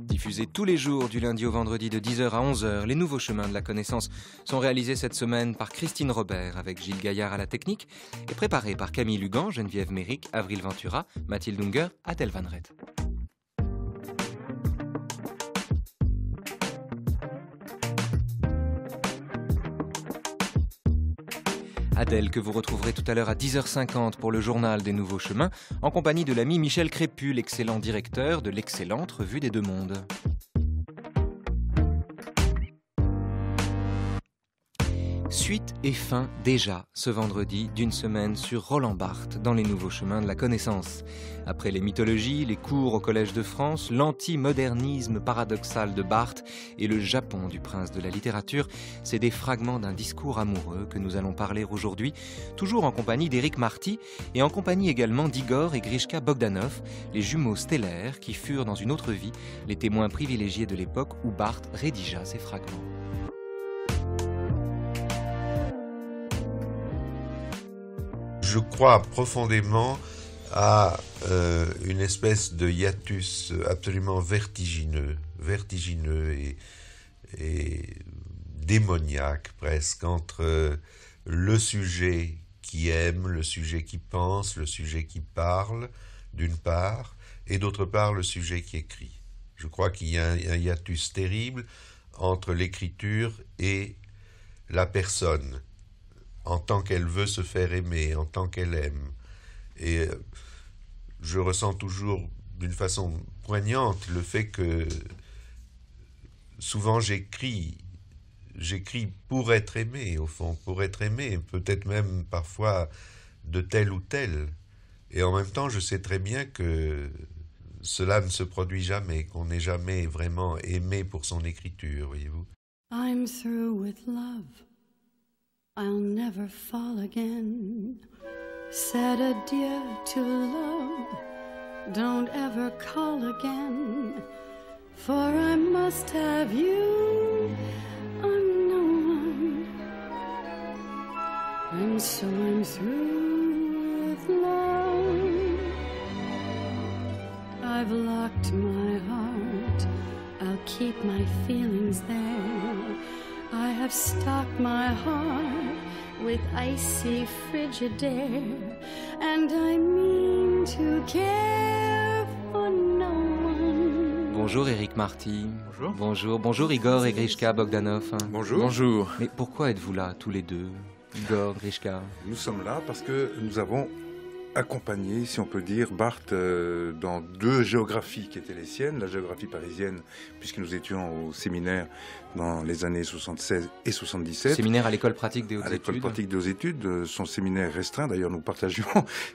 Diffusés tous les jours du lundi au vendredi de 10h à 11h, les nouveaux chemins de la connaissance sont réalisés cette semaine par Christine Robert avec Gilles Gaillard à la technique et préparés par Camille Lugan, Geneviève Méric, Avril Ventura, Mathilde Unger, Adèle Van Ret. Adèle que vous retrouverez tout à l'heure à 10h50 pour le journal des Nouveaux Chemins, en compagnie de l'ami Michel Crépu, l'excellent directeur de l'excellente Revue des Deux Mondes. Suite et fin déjà ce vendredi d'une semaine sur Roland Barthes dans les Nouveaux Chemins de la Connaissance. Après les mythologies, les cours au Collège de France, l'anti-modernisme paradoxal de Barthes et le Japon du prince de la littérature, c'est des fragments d'un discours amoureux que nous allons parler aujourd'hui, toujours en compagnie d'Éric Marty et en compagnie également d'Igor et Grishka Bogdanov, les jumeaux stellaires qui furent dans une autre vie les témoins privilégiés de l'époque où Barthes rédigea ces fragments. Je crois profondément à une espèce de hiatus absolument vertigineux et démoniaque presque entre le sujet qui aime, le sujet qui pense, le sujet qui parle, d'une part, et d'autre part le sujet qui écrit. Je crois qu'il y a un hiatus terrible entre l'écriture et la personne, en tant qu'elle veut se faire aimer, en tant qu'elle aime. Et je ressens toujours d'une façon poignante le fait que souvent j'écris pour être aimé, au fond, pour être aimé, peut-être même parfois de tel ou tel. Et en même temps, je sais très bien que cela ne se produit jamais, qu'on n'est jamais vraiment aimé pour son écriture, voyez-vous. I'm through with love. I'll never fall again. Said adieu to love. Don't ever call again. For I must have you. I'm no one. And so I'm through with love. I've locked my heart. I'll keep my feelings there. I have stocked my heart with icy Frigidaire, and I mean to care for no one. Bonjour Éric Marty. Bonjour. Bonjour Igor et Grishka Bogdanov. Bonjour. Mais pourquoi êtes-vous là tous les deux, Igor, Grishka? Nous sommes là parce que nous avons accompagné, si on peut dire, Barthes dans deux géographies qui étaient les siennes, la géographie parisienne, puisque nous étions au séminaire dans les années 76 et 77. Séminaire à l'école pratique des hautes études. À l'école pratique des hautes études, son séminaire restreint. D'ailleurs, nous partagions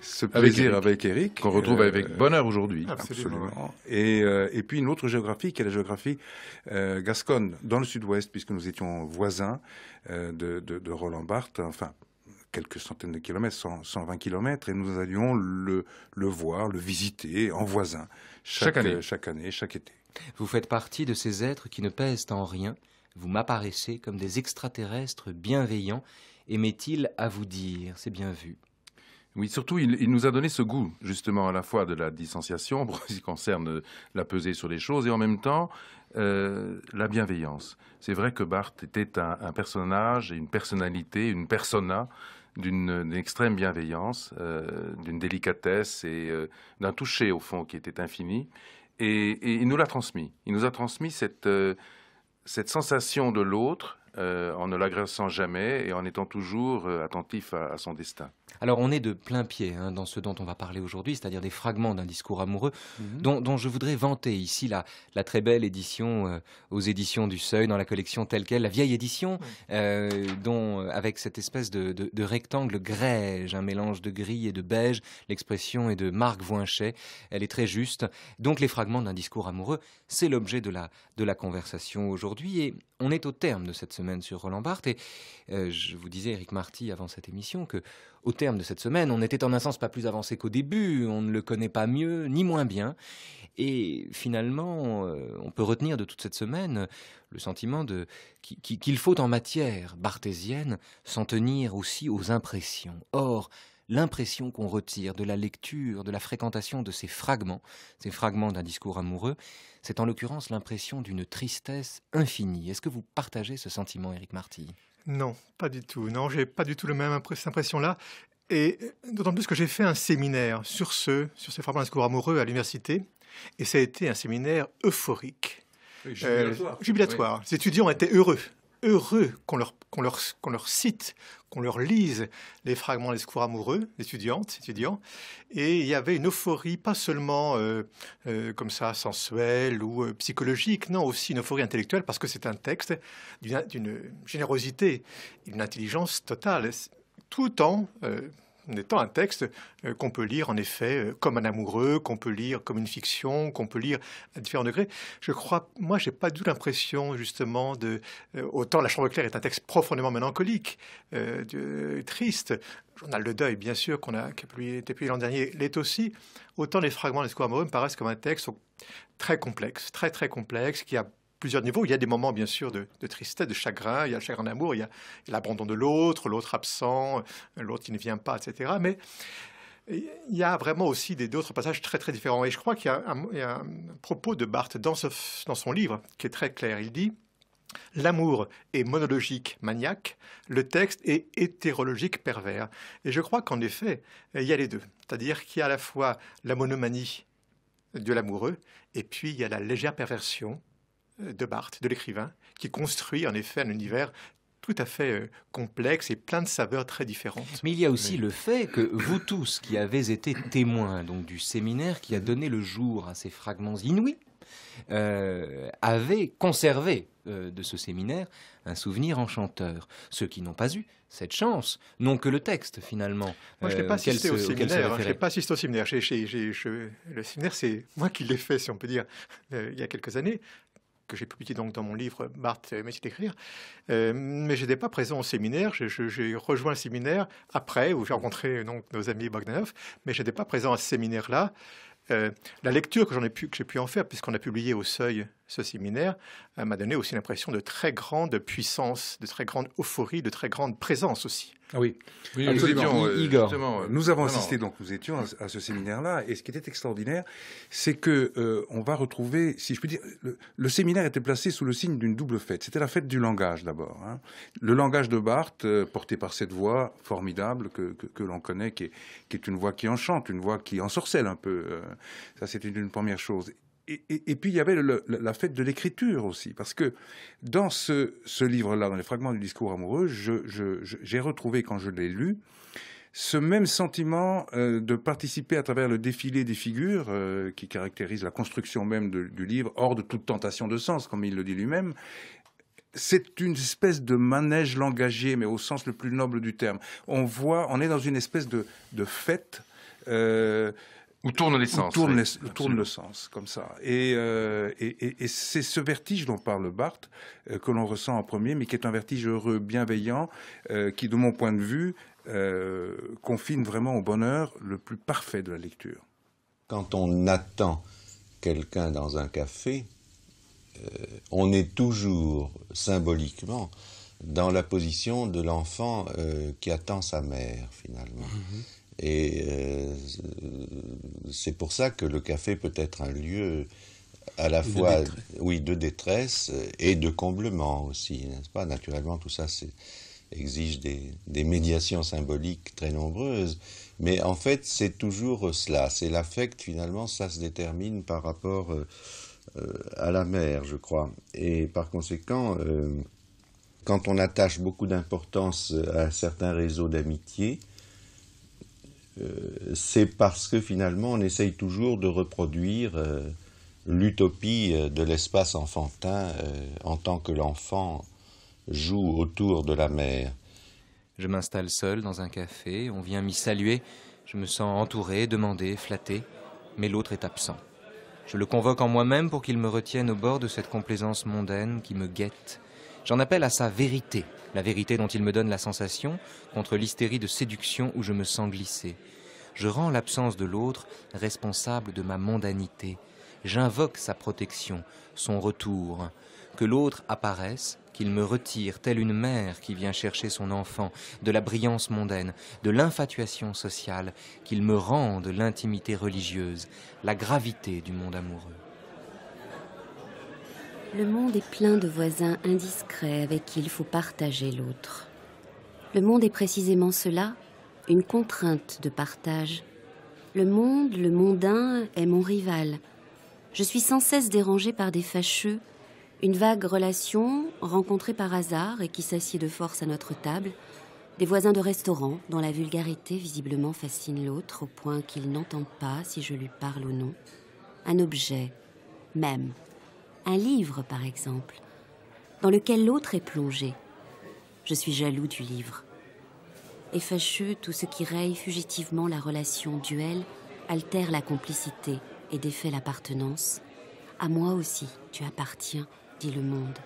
ce plaisir avec Eric. Qu'on retrouve avec bonheur aujourd'hui. Absolument. Et puis une autre géographie qui est la géographie gasconne, dans le sud-ouest, puisque nous étions voisins de Roland Barthes, enfin, quelques centaines de kilomètres, 120 kilomètres, et nous allions le voir, le visiter en voisin, chaque année, chaque été. Vous faites partie de ces êtres qui ne pèsent en rien. Vous m'apparaissez comme des extraterrestres bienveillants. Aimait-il à vous dire, c'est bien vu. Oui, surtout, il nous a donné ce goût, justement, à la fois de la distanciation, pour ce qui concerne la pesée sur les choses, et en même temps, la bienveillance. C'est vrai que Barthes était un personnage, une personnalité, une persona, d'une extrême bienveillance, d'une délicatesse et d'un toucher, au fond, qui était infini. Et il nous l'a transmis. Il nous a transmis cette sensation de l'autre, en ne l'agressant jamais et en étant toujours attentif à son destin. Alors on est de plein pied dans ce dont on va parler aujourd'hui, c'est-à-dire des fragments d'un discours amoureux, dont je voudrais vanter ici la très belle édition aux éditions du Seuil, dans la collection telle quelle, la vieille édition, dont avec cette espèce de rectangle grège, un mélange de gris et de beige, l'expression est de Marc Voinchet, elle est très juste. Donc les fragments d'un discours amoureux, c'est l'objet de la conversation aujourd'hui, et on est au terme de cette semaine sur Roland Barthes, et je vous disais, Éric Marty, avant cette émission, que au terme de cette semaine, on était en un sens pas plus avancé qu'au début, on ne le connaît pas mieux, ni moins bien. Et finalement, on peut retenir de toute cette semaine le sentiment qu'il faut en matière barthésienne s'en tenir aussi aux impressions. Or, l'impression qu'on retire de la lecture, de la fréquentation de ces fragments d'un discours amoureux, c'est en l'occurrence l'impression d'une tristesse infinie. Est-ce que vous partagez ce sentiment, Éric Marty? Non, pas du tout. Non, j'ai pas du tout cette impression-là. Et d'autant plus que j'ai fait un séminaire sur ces fragments d'un discours amoureux à l'université. Et ça a été un séminaire euphorique. Oui, jubilatoire. Jubilatoire. Oui. Les étudiants étaient heureux qu'on leur cite, qu'on leur lise les fragments des discours amoureux, étudiants. Et il y avait une euphorie, pas seulement comme ça, sensuelle ou psychologique, non, aussi une euphorie intellectuelle, parce que c'est un texte d'une générosité, d'une intelligence totale, tout en étant un texte qu'on peut lire en effet comme un amoureux, qu'on peut lire comme une fiction, qu'on peut lire à différents degrés. Je crois, moi, j'ai pas du tout l'impression justement autant La Chambre claire est un texte profondément mélancolique, triste. Le Journal de deuil, bien sûr, qui a été publié l'an dernier, l'est aussi. Autant les fragments des discours amoureux me paraissent comme un texte très complexe, très très complexe, qui a plusieurs niveaux. Il y a des moments, bien sûr, de tristesse, de chagrin. Il y a le chagrin d'amour, il y a l'abandon de l'autre absent, l'autre qui ne vient pas, etc. Mais il y a vraiment aussi d'autres passages très, très différents. Et je crois qu'il y a un propos de Barthes dans son livre qui est très clair. Il dit « L'amour est monologique, maniaque. Le texte est hétérologique, pervers. » Et je crois qu'en effet, il y a les deux. C'est-à-dire qu'il y a à la fois la monomanie de l'amoureux et puis il y a la légère perversion de Barthes, de l'écrivain, qui construit en effet un univers tout à fait complexe et plein de saveurs très différentes. Mais il y a aussi le fait que vous tous qui avez été témoins donc, du séminaire qui a donné le jour à ces fragments inouïs, avez conservé de ce séminaire un souvenir enchanteur. Ceux qui n'ont pas eu cette chance n'ont que le texte finalement. Moi, je n'ai pas assisté au séminaire. Je n'ai pas assisté au séminaire. Le séminaire, c'est moi qui l'ai fait, si on peut dire, il y a quelques années, que j'ai publié donc dans mon livre Barthes, métier d'écrire. Mais je n'étais pas présent au séminaire. J'ai rejoint le séminaire après, où j'ai rencontré donc, nos amis Bogdanov, mais je n'étais pas présent à ce séminaire-là. La lecture que j'ai pu en faire, puisqu'on a publié au Seuil ce séminaire, m'a donné aussi l'impression de très grande puissance, de très grande euphorie, de très grande présence aussi. Ah oui, Oui, absolument. Igor. Nous avons assisté, donc nous étions à ce séminaire-là, et ce qui était extraordinaire, c'est que on va retrouver, si je puis dire, le séminaire était placé sous le signe d'une double fête. C'était la fête du langage d'abord. Hein. Le langage de Barthes, porté par cette voix formidable que l'on connaît, qui est une voix qui enchante, une voix qui ensorcelle un peu. Ça, c'était une première chose. Et puis, il y avait la fête de l'écriture aussi, parce que dans ce livre-là, dans les fragments du discours amoureux, j'ai retrouvé, quand je l'ai lu, ce même sentiment de participer à travers le défilé des figures qui caractérise la construction même du livre, hors de toute tentation de sens, comme il le dit lui-même. C'est une espèce de manège langagier, mais au sens le plus noble du terme. On est dans une espèce de fête... Où tourne l'essence. Où tourne le sens, comme ça. Et c'est ce vertige dont parle Barthes, que l'on ressent en premier, mais qui est un vertige heureux, bienveillant, qui, de mon point de vue, confine vraiment au bonheur le plus parfait de la lecture. Quand on attend quelqu'un dans un café, on est toujours symboliquement dans la position de l'enfant qui attend sa mère, finalement. Et c'est pour ça que le café peut être un lieu à la fois de détresse et de comblement aussi, n'est-ce pas? Naturellement, tout ça exige des médiations symboliques très nombreuses, mais en fait, c'est toujours cela. C'est l'affect, finalement, ça se détermine par rapport à la mère, je crois. Et par conséquent, quand on attache beaucoup d'importance à certains réseaux d'amitié, c'est parce que finalement on essaye toujours de reproduire l'utopie de l'espace enfantin en tant que l'enfant joue autour de la mère. Je m'installe seul dans un café, on vient m'y saluer, je me sens entouré, demandé, flatté, mais l'autre est absent. Je le convoque en moi-même pour qu'il me retienne au bord de cette complaisance mondaine qui me guette. J'en appelle à sa vérité, la vérité dont il me donne la sensation, contre l'hystérie de séduction où je me sens glisser. Je rends l'absence de l'autre responsable de ma mondanité. J'invoque sa protection, son retour, que l'autre apparaisse, qu'il me retire, telle une mère qui vient chercher son enfant, de la brillance mondaine, de l'infatuation sociale, qu'il me rende l'intimité religieuse, la gravité du monde amoureux. Le monde est plein de voisins indiscrets avec qui il faut partager l'autre. Le monde est précisément cela, une contrainte de partage. Le monde, le mondain, est mon rival. Je suis sans cesse dérangée par des fâcheux, une vague relation rencontrée par hasard et qui s'assied de force à notre table, des voisins de restaurant dont la vulgarité visiblement fascine l'autre au point qu'il n'entend pas si je lui parle ou non. Un objet, même, un livre par exemple, dans lequel l'autre est plongé. Je suis jaloux du livre. Et fâcheux, tout ce qui raye fugitivement la relation duel, altère la complicité et défait l'appartenance. À moi aussi, tu appartiens, dit le monde.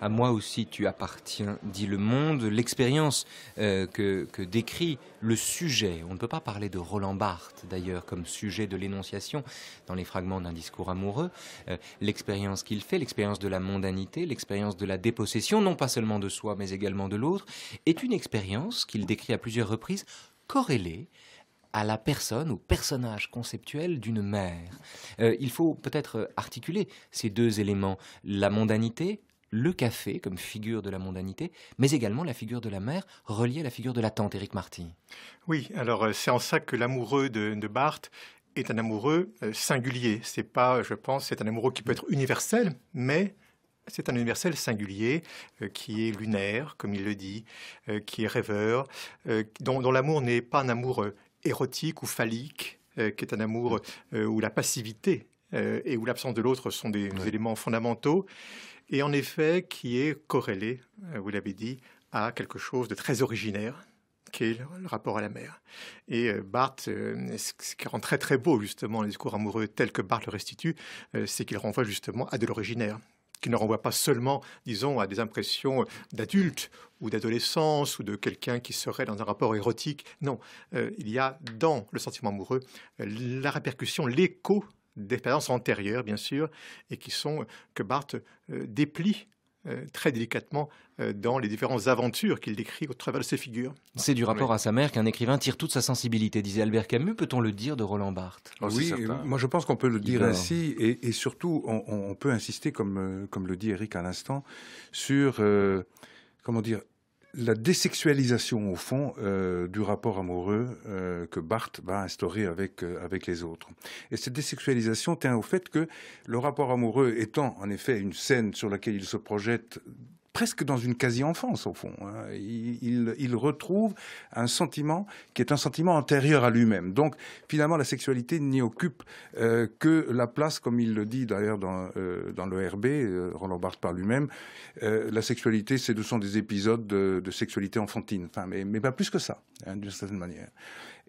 À moi aussi tu appartiens, dit le monde. L'expérience que décrit le sujet, on ne peut pas parler de Roland Barthes d'ailleurs comme sujet de l'énonciation dans les fragments d'un discours amoureux. L'expérience qu'il fait, l'expérience de la mondanité, l'expérience de la dépossession, non pas seulement de soi mais également de l'autre, est une expérience qu'il décrit à plusieurs reprises corrélée à la personne ou personnage conceptuel d'une mère. Il faut peut-être articuler ces deux éléments, la mondanité, le café comme figure de la mondanité, mais également la figure de la mère reliée à la figure de la tante, Éric Marty. Oui, alors c'est en ça que l'amoureux de Barthes est un amoureux singulier. C'est pas, je pense, c'est un amoureux qui peut être universel, mais c'est un universel singulier qui est lunaire, comme il le dit, qui est rêveur, dont l'amour n'est pas un amour érotique ou phallique, qui est un amour où la passivité et où l'absence de l'autre sont des éléments fondamentaux, et en effet qui est corrélé, vous l'avez dit, à quelque chose de très originaire, qui est le rapport à la mère. Et Barthes, ce qui rend très très beau justement les discours amoureux tels que Barthes le restitue, c'est qu'il renvoie justement à de l'originaire, qui ne renvoie pas seulement, disons, à des impressions d'adulte ou d'adolescence ou de quelqu'un qui serait dans un rapport érotique. Non, il y a dans le sentiment amoureux la répercussion, l'écho d'expériences antérieures, bien sûr, et que Barthes déplie très délicatement dans les différentes aventures qu'il décrit au travers de ses figures. C'est du rapport à sa mère qu'un écrivain tire toute sa sensibilité, disait Albert Camus. Peut-on le dire de Roland Barthes? Oui, moi je pense qu'on peut le dire ainsi, et surtout on peut insister, comme le dit Éric à l'instant, sur comment dire, la désexualisation au fond du rapport amoureux que Barthes va instaurer avec les autres. Et cette désexualisation tient au fait que le rapport amoureux étant en effet une scène sur laquelle il se projette presque dans une quasi-enfance, au fond. Il retrouve un sentiment qui est un sentiment antérieur à lui-même. Donc, finalement, la sexualité n'y occupe que la place, comme il le dit d'ailleurs dans le RB, Roland Barthes par lui-même. La sexualité, ce sont des épisodes de sexualité enfantine, enfin, mais pas plus que ça, d'une certaine manière.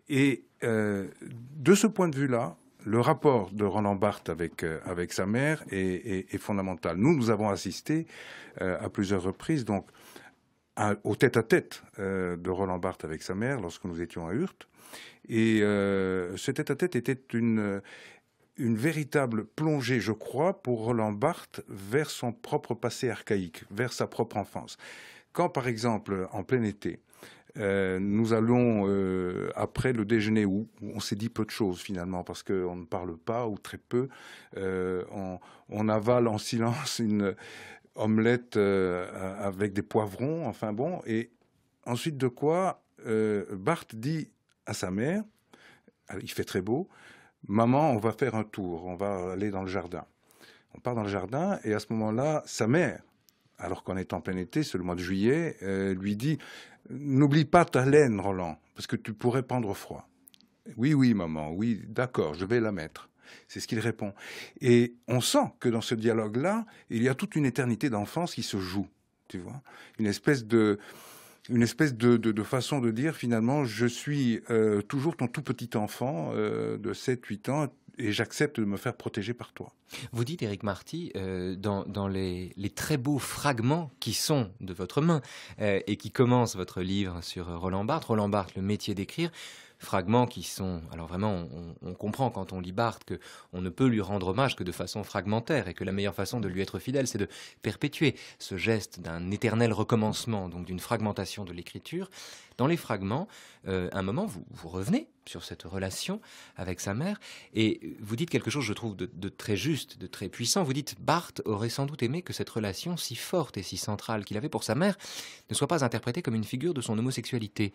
Et de ce point de vue-là, le rapport de Roland Barthes avec sa mère est fondamental. Nous avons assisté à plusieurs reprises donc au tête-à-tête de Roland Barthes avec sa mère lorsque nous étions à Urt. Et ce tête-à-tête était une véritable plongée, je crois, pour Roland Barthes vers son propre passé archaïque, vers sa propre enfance. Quand, par exemple, en plein été, nous allons, après le déjeuner où on s'est dit peu de choses finalement, parce qu'on ne parle pas ou très peu, on avale en silence une omelette avec des poivrons, enfin bon, et ensuite de quoi Barthes dit à sa mère, il fait très beau, « Maman, on va faire un tour, on va aller dans le jardin ». On part dans le jardin et à ce moment-là, sa mère, alors qu'on est en plein été, c'est le mois de juillet, lui dit « N'oublie pas ta laine, Roland, parce que tu pourrais prendre froid. »« Oui, oui, maman, oui, d'accord, je vais la mettre. » C'est ce qu'il répond. Et on sent que dans ce dialogue-là, il y a toute une éternité d'enfance qui se joue, tu vois. Une espèce de façon de dire, finalement, je suis toujours ton tout petit enfant de 7-8 ans, et j'accepte de me faire protéger par toi. Vous dites, Éric Marty, dans les très beaux fragments qui sont de votre main et qui commencent votre livre sur Roland Barthes, le métier d'écrire, fragments qui sont... Alors vraiment, on comprend quand on lit Barthes qu'on ne peut lui rendre hommage que de façon fragmentaire et que la meilleure façon de lui être fidèle, c'est de perpétuer ce geste d'un éternel recommencement, donc d'une fragmentation de l'écriture. Dans les fragments, un moment, vous revenez sur cette relation avec sa mère et vous dites quelque chose, je trouve, de très juste, de très puissant. Vous dites, Barthes aurait sans doute aimé que cette relation si forte et si centrale qu'il avait pour sa mère ne soit pas interprétée comme une figure de son homosexualité.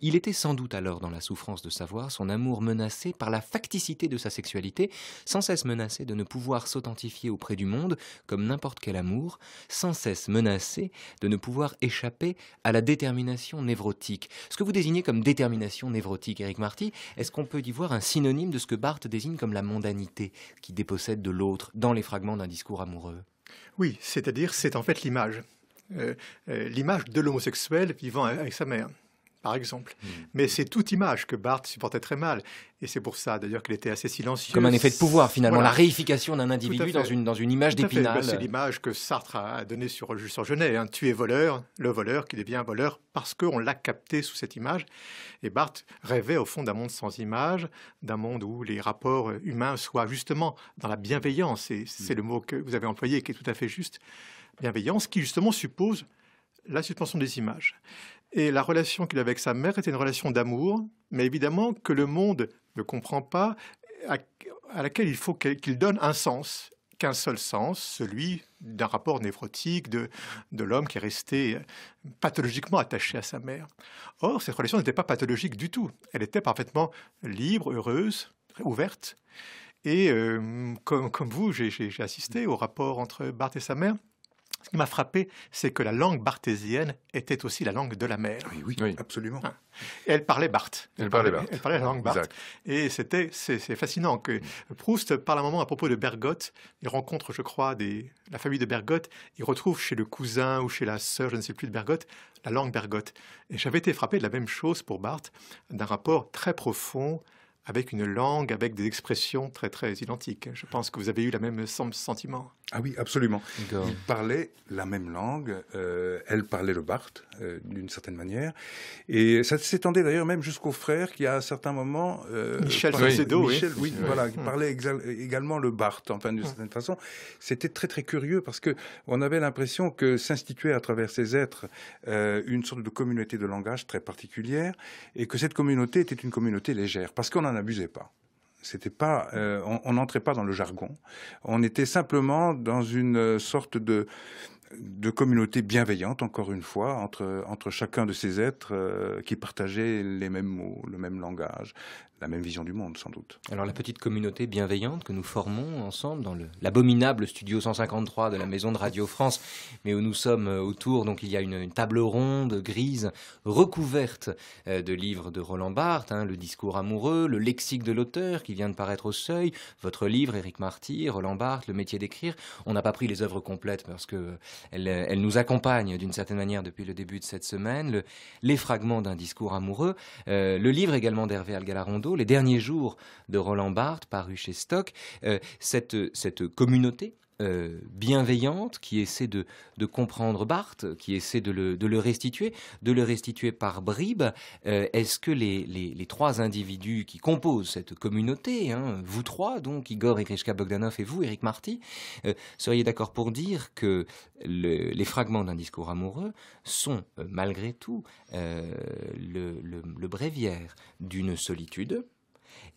Il était sans doute alors dans la souffrance de savoir son amour menacé par la facticité de sa sexualité, sans cesse menacé de ne pouvoir s'authentifier auprès du monde comme n'importe quel amour, sans cesse menacé de ne pouvoir échapper à la détermination névrotique. Ce que vous désignez comme détermination névrotique, Éric Marty, est-ce qu'on peut y voir un synonyme de ce que Barthes désigne comme la mondanité qui dépossède de l'autre dans les fragments d'un discours amoureux? Oui, c'est-à-dire c'est en fait l'image. L'image de l'homosexuel vivant avec sa mère, par exemple. Mais c'est toute image que Barthes supportait très mal. Et c'est pour ça, d'ailleurs, qu'il était assez silencieux. Comme un effet de pouvoir, finalement, Voilà. la réification d'un individu dans une image Tout à fait. d'Épinal. C'est l'image que Sartre a donnée sur Genet. Hein. Tu es voleur, le voleur qui devient voleur parce qu'on l'a capté sous cette image. Et Barthes rêvait au fond d'un monde sans image, d'un monde où les rapports humains soient justement dans la bienveillance. Et c'est le mot que vous avez employé qui est tout à fait juste. Bienveillance qui justement suppose la suspension des images. Et la relation qu'il avait avec sa mère était une relation d'amour, mais évidemment que le monde ne comprend pas, à laquelle il faut qu'il donne un sens, qu'un seul sens, celui d'un rapport névrotique de l'homme qui est resté pathologiquement attaché à sa mère. Or, cette relation n'était pas pathologique du tout. Elle était parfaitement libre, heureuse, ouverte. Et comme vous, j'ai assisté au rapport entre Barthes et sa mère. Ce qui m'a frappé, c'est que la langue barthésienne était aussi la langue de la mère. Oui, absolument. Et elle parlait Barthes. Elle parlait la langue Barthes. Exact. Et c'est fascinant que Proust parle un moment à propos de Bergotte. Il rencontre, je crois, la famille de Bergotte. Il retrouve chez le cousin ou chez la sœur, je ne sais plus, de Bergotte, la langue Bergotte. Et j'avais été frappé de la même chose pour Barthes, d'un rapport très profond avec une langue, avec des expressions très, très identiques. Je pense que vous avez eu le même sentiment. Ah oui, absolument. D'accord. Ils parlaient la même langue, elle parlait le Barthes, d'une certaine manière, et ça s'étendait d'ailleurs même jusqu'au frère qui, à un certain moment... Michel Salcedo, oui. oui, voilà, qui parlait également le Barthes, enfin, d'une certaine façon. C'était très, très curieux, parce que on avait l'impression que s'instituait à travers ces êtres une sorte de communauté de langage très particulière, et que cette communauté était une communauté légère, parce qu'on n'en abusait pas. C'était pas, on n'entrait pas dans le jargon. On était simplement dans une sorte de communauté bienveillante, encore une fois, entre chacun de ces êtres qui partageaient les mêmes mots, le même langage, la même vision du monde, sans doute. Alors la petite communauté bienveillante que nous formons ensemble dans l'abominable studio 153 de la Maison de Radio France, mais où nous sommes autour, donc il y a une table ronde grise recouverte de livres de Roland Barthes, le discours amoureux, le lexique de l'auteur qui vient de paraître au Seuil, votre livre Éric Marty, Roland Barthes, le métier d'écrire. On n'a pas pris les œuvres complètes parce que elles nous accompagnent d'une certaine manière depuis le début de cette semaine, les fragments d'un discours amoureux, le livre également d'Hervé Algalarondo, Les derniers jours de Roland Barthes, paru chez Stock, cette communauté bienveillante qui essaie de comprendre Barthes, qui essaie de le restituer par bribes. Est-ce que les trois individus qui composent cette communauté, vous trois, donc Igor et Grishka Bogdanov et vous, Éric Marty, seriez d'accord pour dire que les fragments d'un discours amoureux sont malgré tout le bréviaire d'une solitude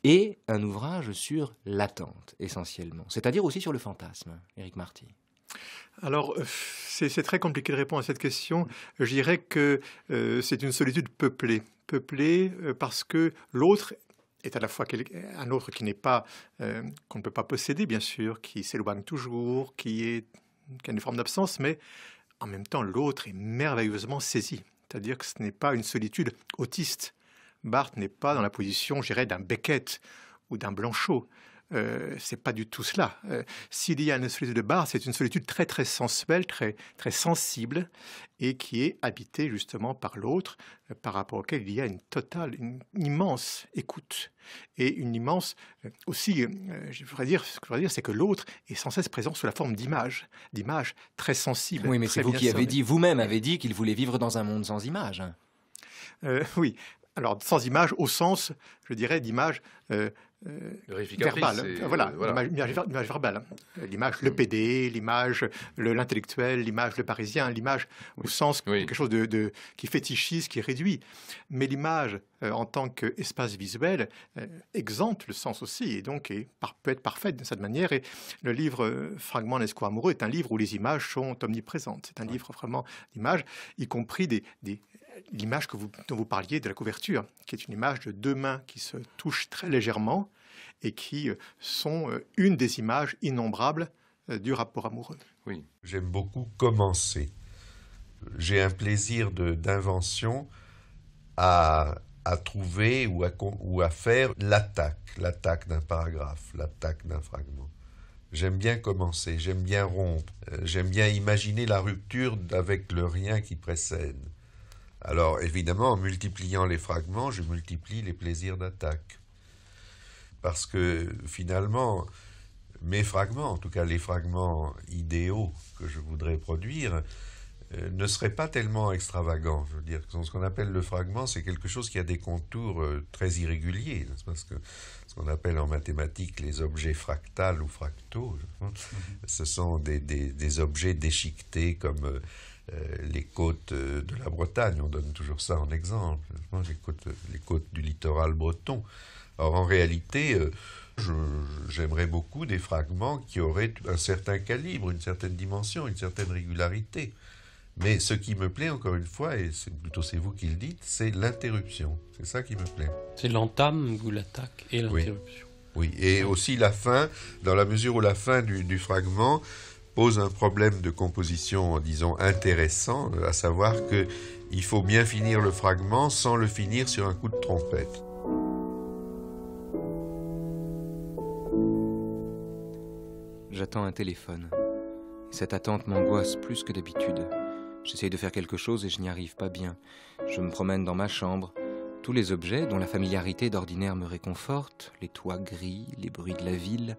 et un ouvrage sur l'attente, essentiellement, c'est-à-dire aussi sur le fantasme, Éric Marty? Alors, c'est très compliqué de répondre à cette question. Je dirais que c'est une solitude peuplée parce que l'autre est à la fois un autre qui n'est pas, qu'on ne peut pas posséder, bien sûr, qui s'éloigne toujours, qui a une forme d'absence, mais en même temps, l'autre est merveilleusement saisi. C'est-à-dire que ce n'est pas une solitude autiste. Barthes n'est pas dans la position, je dirais, d'un Beckett ou d'un Blanchot. C'est pas du tout cela. S'il y a une solitude de Barthes, c'est une solitude très très sensuelle, très très sensible, et qui est habitée justement par l'autre, par rapport auquel il y a une immense écoute et une immense aussi. Ce que je voudrais dire, c'est que l'autre est sans cesse présent sous la forme d'images très sensibles. Oui, mais c'est vous qui avez dit, vous-même avez dit qu'il voulait vivre dans un monde sans images. Oui. alors sans image au sens, je dirais, d'image verbale. Voilà, l'image verbale. L'image, le PD, l'image, l'intellectuel, l'image, le parisien, l'image au sens quelque chose qui fétichise, qui réduit. Mais l'image, en tant qu'espace visuel, exempte le sens aussi, et donc peut être parfaite de cette manière. Et le livre Fragments d'un discours amoureux est un livre où les images sont omniprésentes. C'est un livre vraiment d'images, y compris l'image dont vous parliez de la couverture, qui est une image de deux mains qui se touchent très légèrement et qui sont une des images innombrables du rapport amoureux. Oui. J'aime beaucoup commencer. J'ai un plaisir d'invention à trouver ou à faire l'attaque d'un paragraphe, l'attaque d'un fragment. J'aime bien commencer, j'aime bien rompre, j'aime bien imaginer la rupture avec le rien qui précède. Alors, évidemment, en multipliant les fragments, je multiplie les plaisirs d'attaque. Parce que, finalement, mes fragments, en tout cas les fragments idéaux que je voudrais produire, ne seraient pas tellement extravagants. Je veux dire, ce qu'on appelle le fragment, c'est quelque chose qui a des contours très irréguliers. Parce que ce qu'on appelle en mathématiques les objets fractales ou fractaux, ce sont des objets déchiquetés comme... les côtes de la Bretagne, on donne toujours ça en exemple, les côtes du littoral breton. Or, en réalité, j'aimerais beaucoup des fragments qui auraient un certain calibre, une certaine dimension, une certaine régularité. Mais ce qui me plaît, encore une fois, et c'est vous qui le dites, c'est l'interruption. C'est ça qui me plaît. C'est l'entame ou l'attaque et l'interruption. Oui, et aussi la fin, dans la mesure où la fin du fragment pose un problème de composition, disons, intéressant, à savoir qu'il faut bien finir le fragment sans le finir sur un coup de trompette. J'attends un téléphone. Cette attente m'angoisse plus que d'habitude. J'essaye de faire quelque chose et je n'y arrive pas bien. Je me promène dans ma chambre. Tous les objets dont la familiarité d'ordinaire me réconforte, les toits gris, les bruits de la ville,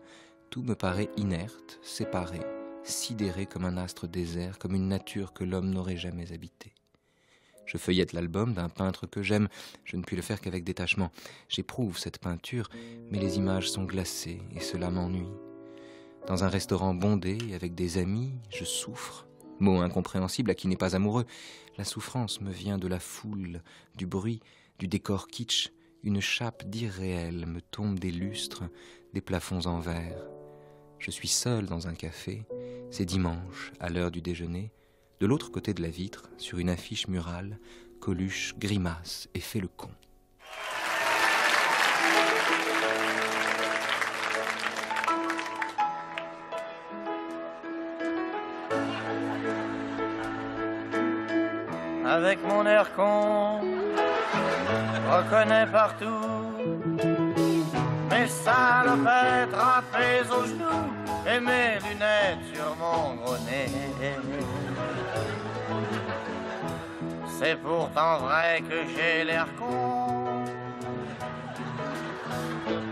tout me paraît inerte, séparé, sidéré comme un astre désert, comme une nature que l'homme n'aurait jamais habitée. Je feuillette l'album d'un peintre que j'aime, je ne puis le faire qu'avec détachement. J'éprouve cette peinture, mais les images sont glacées et cela m'ennuie. Dans un restaurant bondé, avec des amis, je souffre. Mot incompréhensible à qui n'est pas amoureux. La souffrance me vient de la foule, du bruit, du décor kitsch. Une chape d'irréel me tombe des lustres, des plafonds en verre. Je suis seul dans un café. C'est dimanche, à l'heure du déjeuner. De l'autre côté de la vitre, sur une affiche murale, Coluche grimace et fait le con. Avec mon air con, je reconnais partout mes salopettes râpées aux genoux et mes lunettes sur mon gros nez. C'est pourtant vrai que j'ai l'air con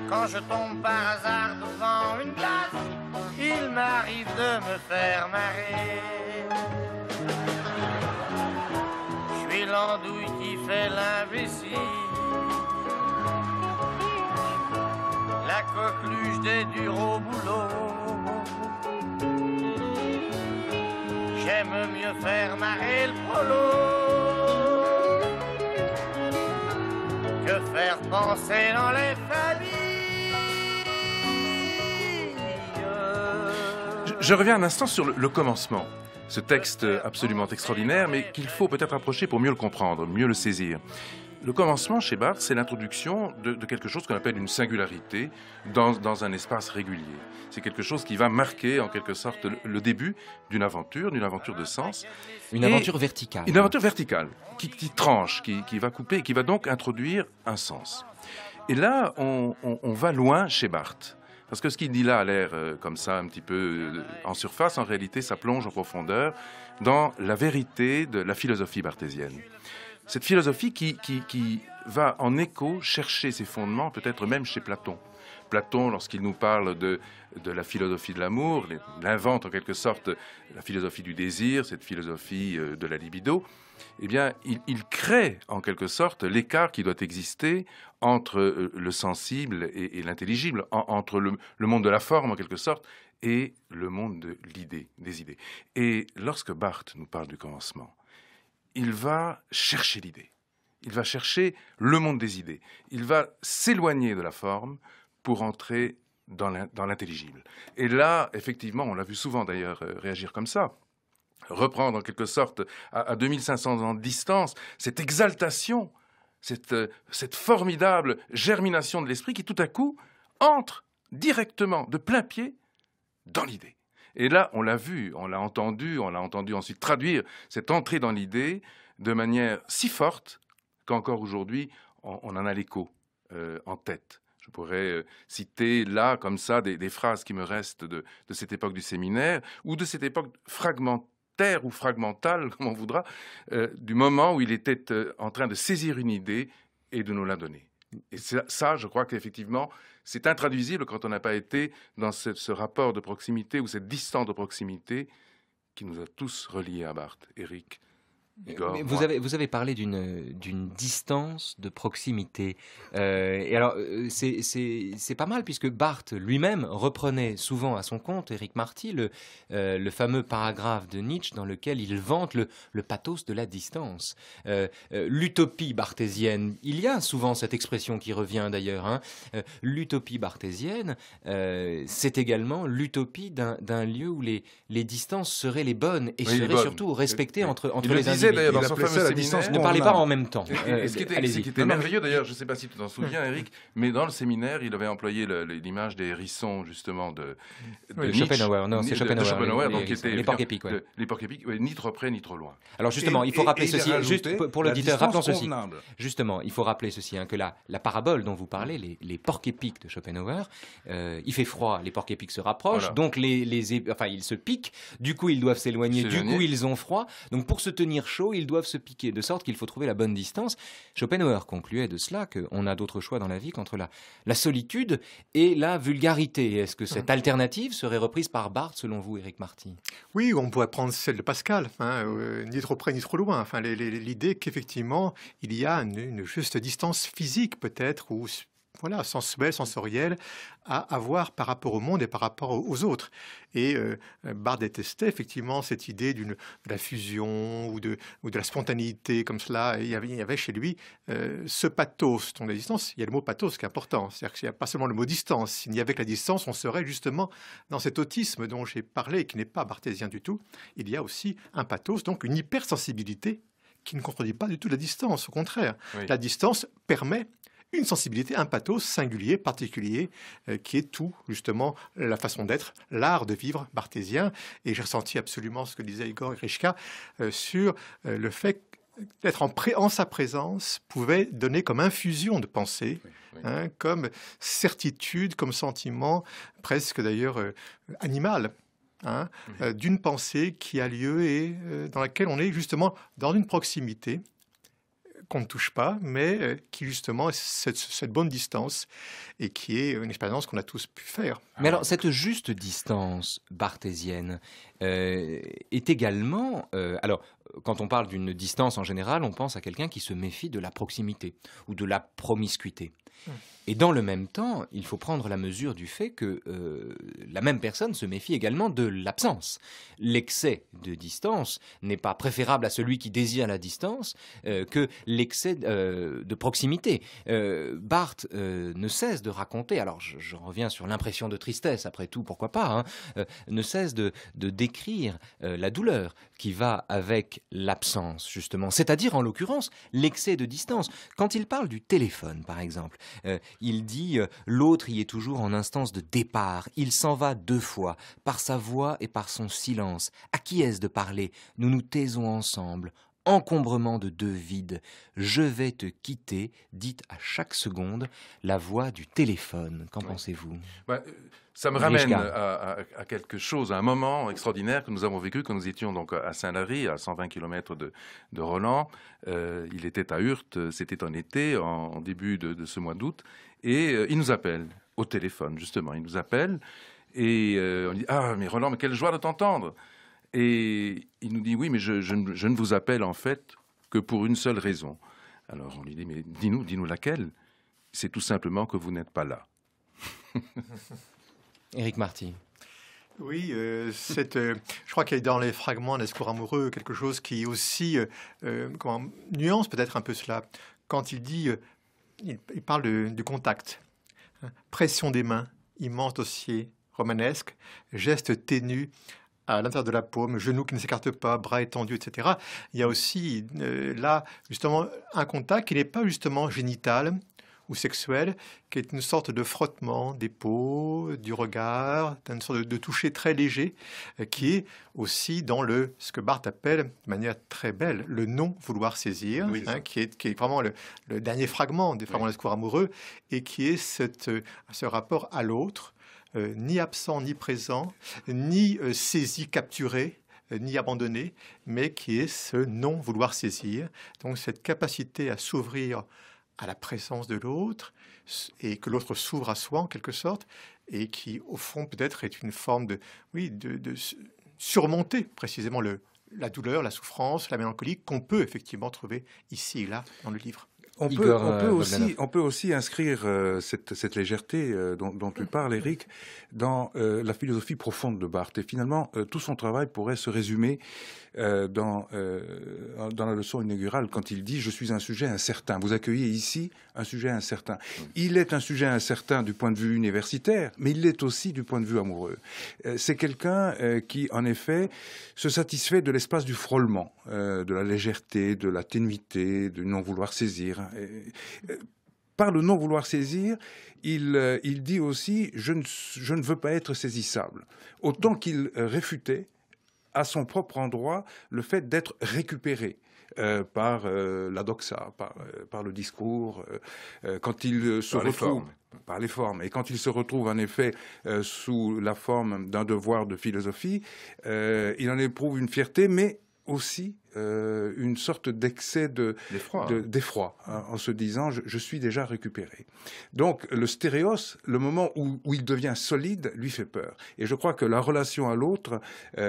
quand je tombe par hasard devant une glace, il m'arrive de me faire marrer. Je suis l'andouille qui fait l'imbécile, la coqueluche des durs au boulot. J'aime mieux faire marrer le prolo que faire penser dans les familles. Je reviens un instant sur le commencement. Ce texte absolument extraordinaire, mais qu'il faut peut-être approcher pour mieux le comprendre, mieux le saisir. Le commencement, chez Barthes, c'est l'introduction de quelque chose qu'on appelle une singularité dans un espace régulier. C'est quelque chose qui va marquer, en quelque sorte, le début d'une aventure de sens. Une aventure verticale. Une aventure verticale, qui tranche, qui va couper, et qui va donc introduire un sens. Et là, on va loin chez Barthes. Parce que ce qu'il dit là a l'air comme ça, un petit peu en surface. En réalité, ça plonge en profondeur dans la vérité de la philosophie barthésienne. Cette philosophie qui va en écho chercher ses fondements, peut-être même chez Platon. Platon, lorsqu'il nous parle de la philosophie de l'amour, il invente en quelque sorte la philosophie du désir, cette philosophie de la libido, eh bien, il crée en quelque sorte l'écart qui doit exister entre le sensible et l'intelligible, entre le monde de la forme en quelque sorte et le monde de l'idée, des idées. Et lorsque Barthes nous parle du commencement, il va chercher l'idée, il va chercher le monde des idées, il va s'éloigner de la forme pour entrer dans l'intelligible. Et là, effectivement, on l'a vu souvent d'ailleurs réagir comme ça, reprendre en quelque sorte à 2500 ans de distance cette exaltation, cette formidable germination de l'esprit qui tout à coup entre directement de plein pied dans l'idée. Et là, on l'a vu, on l'a entendu ensuite traduire cette entrée dans l'idée de manière si forte qu'encore aujourd'hui, on en a l'écho en tête. Je pourrais citer là, comme ça, des phrases qui me restent de cette époque du séminaire ou de cette époque fragmentaire ou fragmentale, comme on voudra, du moment où il était en train de saisir une idée et de nous la donner. Et ça, je crois qu'effectivement, c'est intraduisible quand on n'a pas été dans ce rapport de proximité ou cette distance de proximité qui nous a tous reliés à Barthes, Éric. Igor, vous avez parlé d'une distance de proximité. Et alors, c'est pas mal, puisque Barthes lui-même reprenait souvent à son compte, Éric Marty, le fameux paragraphe de Nietzsche dans lequel il vante le pathos de la distance. L'utopie barthésienne, il y a souvent cette expression qui revient d'ailleurs, hein. L'utopie barthésienne, c'est également l'utopie d'un lieu où les distances seraient les bonnes et seraient surtout respectées entre les individus. D'ailleurs, dans son fameux séminaire, ne parlez pas en même temps. Ce qui était merveilleux, d'ailleurs, je ne sais pas si tu t'en souviens, Eric, mais dans le séminaire, il avait employé l'image des hérissons, justement, de Nietzsche. Schopenhauer, non, c'est Schopenhauer. Les porcs-épics, oui. Les porcs-épics, ni trop près, ni trop loin. Alors justement, il faut rappeler ceci, juste pour l'auditeur, rappelons ceci. Justement, il faut rappeler ceci, hein, que la parabole dont vous parlez, les porcs-épics de Schopenhauer, il fait froid, les porcs-épics se rapprochent, donc ils se piquent, du coup ils doivent s'éloigner, du coup ils ont froid, donc pour se tenir chaud, ils doivent se piquer, de sorte qu'il faut trouver la bonne distance. Schopenhauer concluait de cela qu'on a d'autres choix dans la vie qu'entre la solitude et la vulgarité. Est-ce que cette alternative serait reprise par Barthes, selon vous, Éric Marty? Oui, on pourrait prendre celle de Pascal, hein, ni trop près ni trop loin. Enfin, l'idée qu'effectivement, il y a une juste distance physique peut-être, ou voilà, sensuelle, sensorielle, à avoir par rapport au monde et par rapport aux autres. Et Barthes détestait effectivement cette idée de la fusion ou de la spontanéité comme cela. Et il y avait chez lui ce pathos dont la distance. Il y a le mot pathos qui est important. C'est-à-dire qu'il n'y a pas seulement le mot distance. S'il n'y avait que la distance, on serait justement dans cet autisme dont j'ai parlé, qui n'est pas barthésien du tout. Il y a aussi un pathos, donc une hypersensibilité qui ne contredit pas du tout la distance. Au contraire, la distance permet une sensibilité, un pathos singulier, particulier, qui est tout, justement, la façon d'être, l'art de vivre barthésien. Et j'ai ressenti absolument ce que disait Igor Grishka sur le fait d'être en sa présence pouvait donner comme infusion de pensée, hein, comme certitude, comme sentiment, presque d'ailleurs animal. Hein, d'une pensée qui a lieu et dans laquelle on est justement dans une proximité qu'on ne touche pas, mais qui justement est cette bonne distance et qui est une expérience qu'on a tous pu faire. Mais alors, cette juste distance barthésienne est également... alors, quand on parle d'une distance en général, on pense à quelqu'un qui se méfie de la proximité ou de la promiscuité. Et dans le même temps, il faut prendre la mesure du fait que la même personne se méfie également de l'absence. L'excès de distance n'est pas préférable à celui qui désire la distance que l'excès de proximité. Barthes ne cesse de raconter, alors je reviens sur l'impression de tristesse, après tout, pourquoi pas, hein, ne cesse de décrire la douleur qui va avec l'absence, justement, c'est-à-dire en l'occurrence l'excès de distance. Quand il parle du téléphone, par exemple, il dit l'autre y est toujours en instance de départ, il s'en va 2 fois, par sa voix et par son silence. À qui est-ce de parler? Nous nous taisons ensemble. Encombrement de 2 vides. Je vais te quitter, dit à chaque seconde la voix du téléphone. Qu'en pensez-vous? Ça me ramène à quelque chose, à un moment extraordinaire que nous avons vécu quand nous étions donc à Saint-Lary, à 120 km de Roland. Il était à Urt, c'était en été, en début de ce mois d'août, et il nous appelle au téléphone, justement. Il nous appelle et on dit « Ah, mais Roland, mais quelle joie de t'entendre !» Et il nous dit « Oui, mais je ne vous appelle en fait que pour une seule raison. » Alors on lui dit « Mais dis-nous laquelle ?» C'est tout simplement que vous n'êtes pas là. Éric Marty. Oui, je crois qu'il y a dans les fragments d'un discours amoureux quelque chose qui aussi nuance peut-être un peu cela. Quand il dit, il parle du contact, hein, pression des mains, immense dossier romanesque, geste ténu à l'intérieur de la paume, genoux qui ne s'écartent pas, bras étendus, etc. Il y a aussi là justement un contact qui n'est pas justement génital ou sexuel, qui est une sorte de frottement des peaux, du regard, une sorte de toucher très léger, qui est aussi dans ce que Barthes appelle, de manière très belle, le non-vouloir saisir, Oui, hein, qui est vraiment le dernier fragment des fragments de discours amoureux, et qui est ce rapport à l'autre, ni absent ni présent, ni saisi, capturé, ni abandonné, mais qui est ce non-vouloir saisir. Donc cette capacité à s'ouvrir à la présence de l'autre, et que l'autre s'ouvre à soi en quelque sorte, et qui au fond peut-être est une forme de surmonter précisément la douleur, la souffrance, la mélancolie qu'on peut effectivement trouver ici et là dans le livre. On peut aussi inscrire cette légèreté dont tu parles, Éric, dans la philosophie profonde de Barthes. Et finalement, tout son travail pourrait se résumer dans la leçon inaugurale, quand il dit « Je suis un sujet incertain ». Vous accueillez ici un sujet incertain. Il est un sujet incertain du point de vue universitaire, mais il l'est aussi du point de vue amoureux. C'est quelqu'un qui, en effet, se satisfait de l'espace du frôlement, de la légèreté, de la ténuité, du non-vouloir saisir. Par le non-vouloir saisir, il dit aussi « je ne veux pas être saisissable ». Autant qu'il réfutait à son propre endroit le fait d'être récupéré par la doxa, par le discours, quand il se retrouve par les formes. Et quand il se retrouve en effet sous la forme d'un devoir de philosophie, il en éprouve une fierté, mais aussi une sorte d'excès d'effroi, hein, en se disant je suis déjà récupéré. Donc le stéréos, le moment où il devient solide, lui fait peur. Et je crois que la relation à l'autre,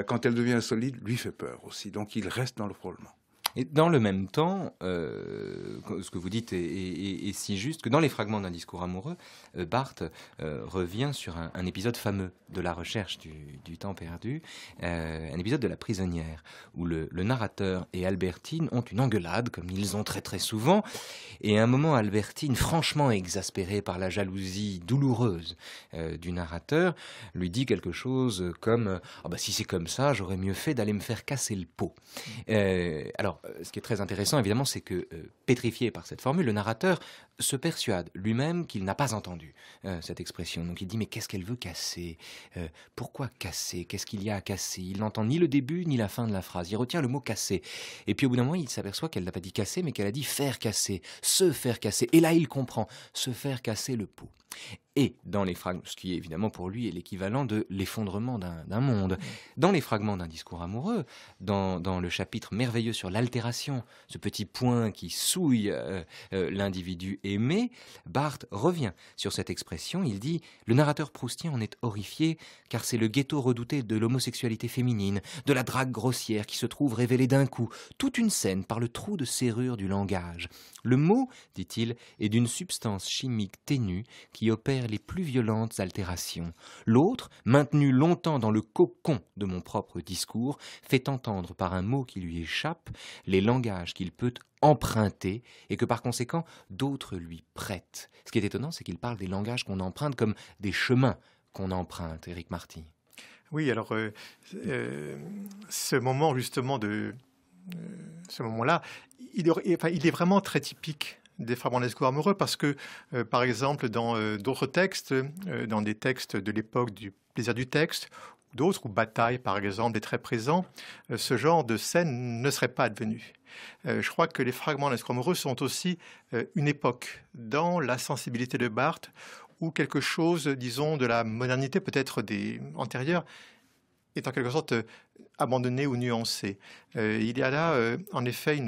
quand elle devient solide, lui fait peur aussi. Donc il reste dans le frôlement. Et dans le même temps, ce que vous dites est si juste que dans les fragments d'un discours amoureux, Barthes revient sur un épisode fameux de la recherche du temps perdu, un épisode de La prisonnière, où le narrateur et Albertine ont une engueulade, comme ils ont très très souvent, et à un moment, Albertine, franchement exaspérée par la jalousie douloureuse du narrateur, lui dit quelque chose comme « Ah bah si c'est comme ça, j'aurais mieux fait d'aller me faire casser le pot ». Alors, ce qui est très intéressant, évidemment, c'est que, pétrifié par cette formule, le narrateur se persuade lui-même qu'il n'a pas entendu cette expression. Donc il dit, mais qu'est-ce qu'elle veut casser ? Pourquoi casser ? Qu'est-ce qu'il y a à casser ? Il n'entend ni le début ni la fin de la phrase. Il retient le mot casser. Et puis au bout d'un moment, il s'aperçoit qu'elle n'a pas dit casser, mais qu'elle a dit faire casser, se faire casser. Et là, il comprend, se faire casser le pot. Et dans les fragments, ce qui évidemment pour lui est l'équivalent de l'effondrement d'un monde, dans les fragments d'un discours amoureux, dans le chapitre merveilleux sur l'altération, ce petit point qui souille l'individu aimé, Barthes revient sur cette expression. Il dit « Le narrateur proustien en est horrifié, car c'est le ghetto redouté de l'homosexualité féminine, de la drague grossière qui se trouve révélée d'un coup, toute une scène par le trou de serrure du langage. Le mot, dit-il, est d'une substance chimique ténue qui opère les plus violentes altérations. L'autre, maintenu longtemps dans le cocon de mon propre discours, fait entendre par un mot qui lui échappe les langages qu'il peut emprunter et que par conséquent d'autres lui prêtent. » Ce qui est étonnant, c'est qu'il parle des langages qu'on emprunte comme des chemins qu'on emprunte, Éric Marty. Oui, alors ce moment justement ce moment-là, il est vraiment très typique des fragments de discours amoureux parce que, par exemple, dans d'autres textes, dans des textes de l'époque du plaisir du texte, d'autres, ou Bataille, par exemple, est très présent, ce genre de scène ne serait pas advenu. Je crois que les fragments de discours amoureux sont aussi une époque dans la sensibilité de Barthes où quelque chose, disons, de la modernité peut-être antérieure est en quelque sorte abandonné ou nuancé. Il y a là, en effet,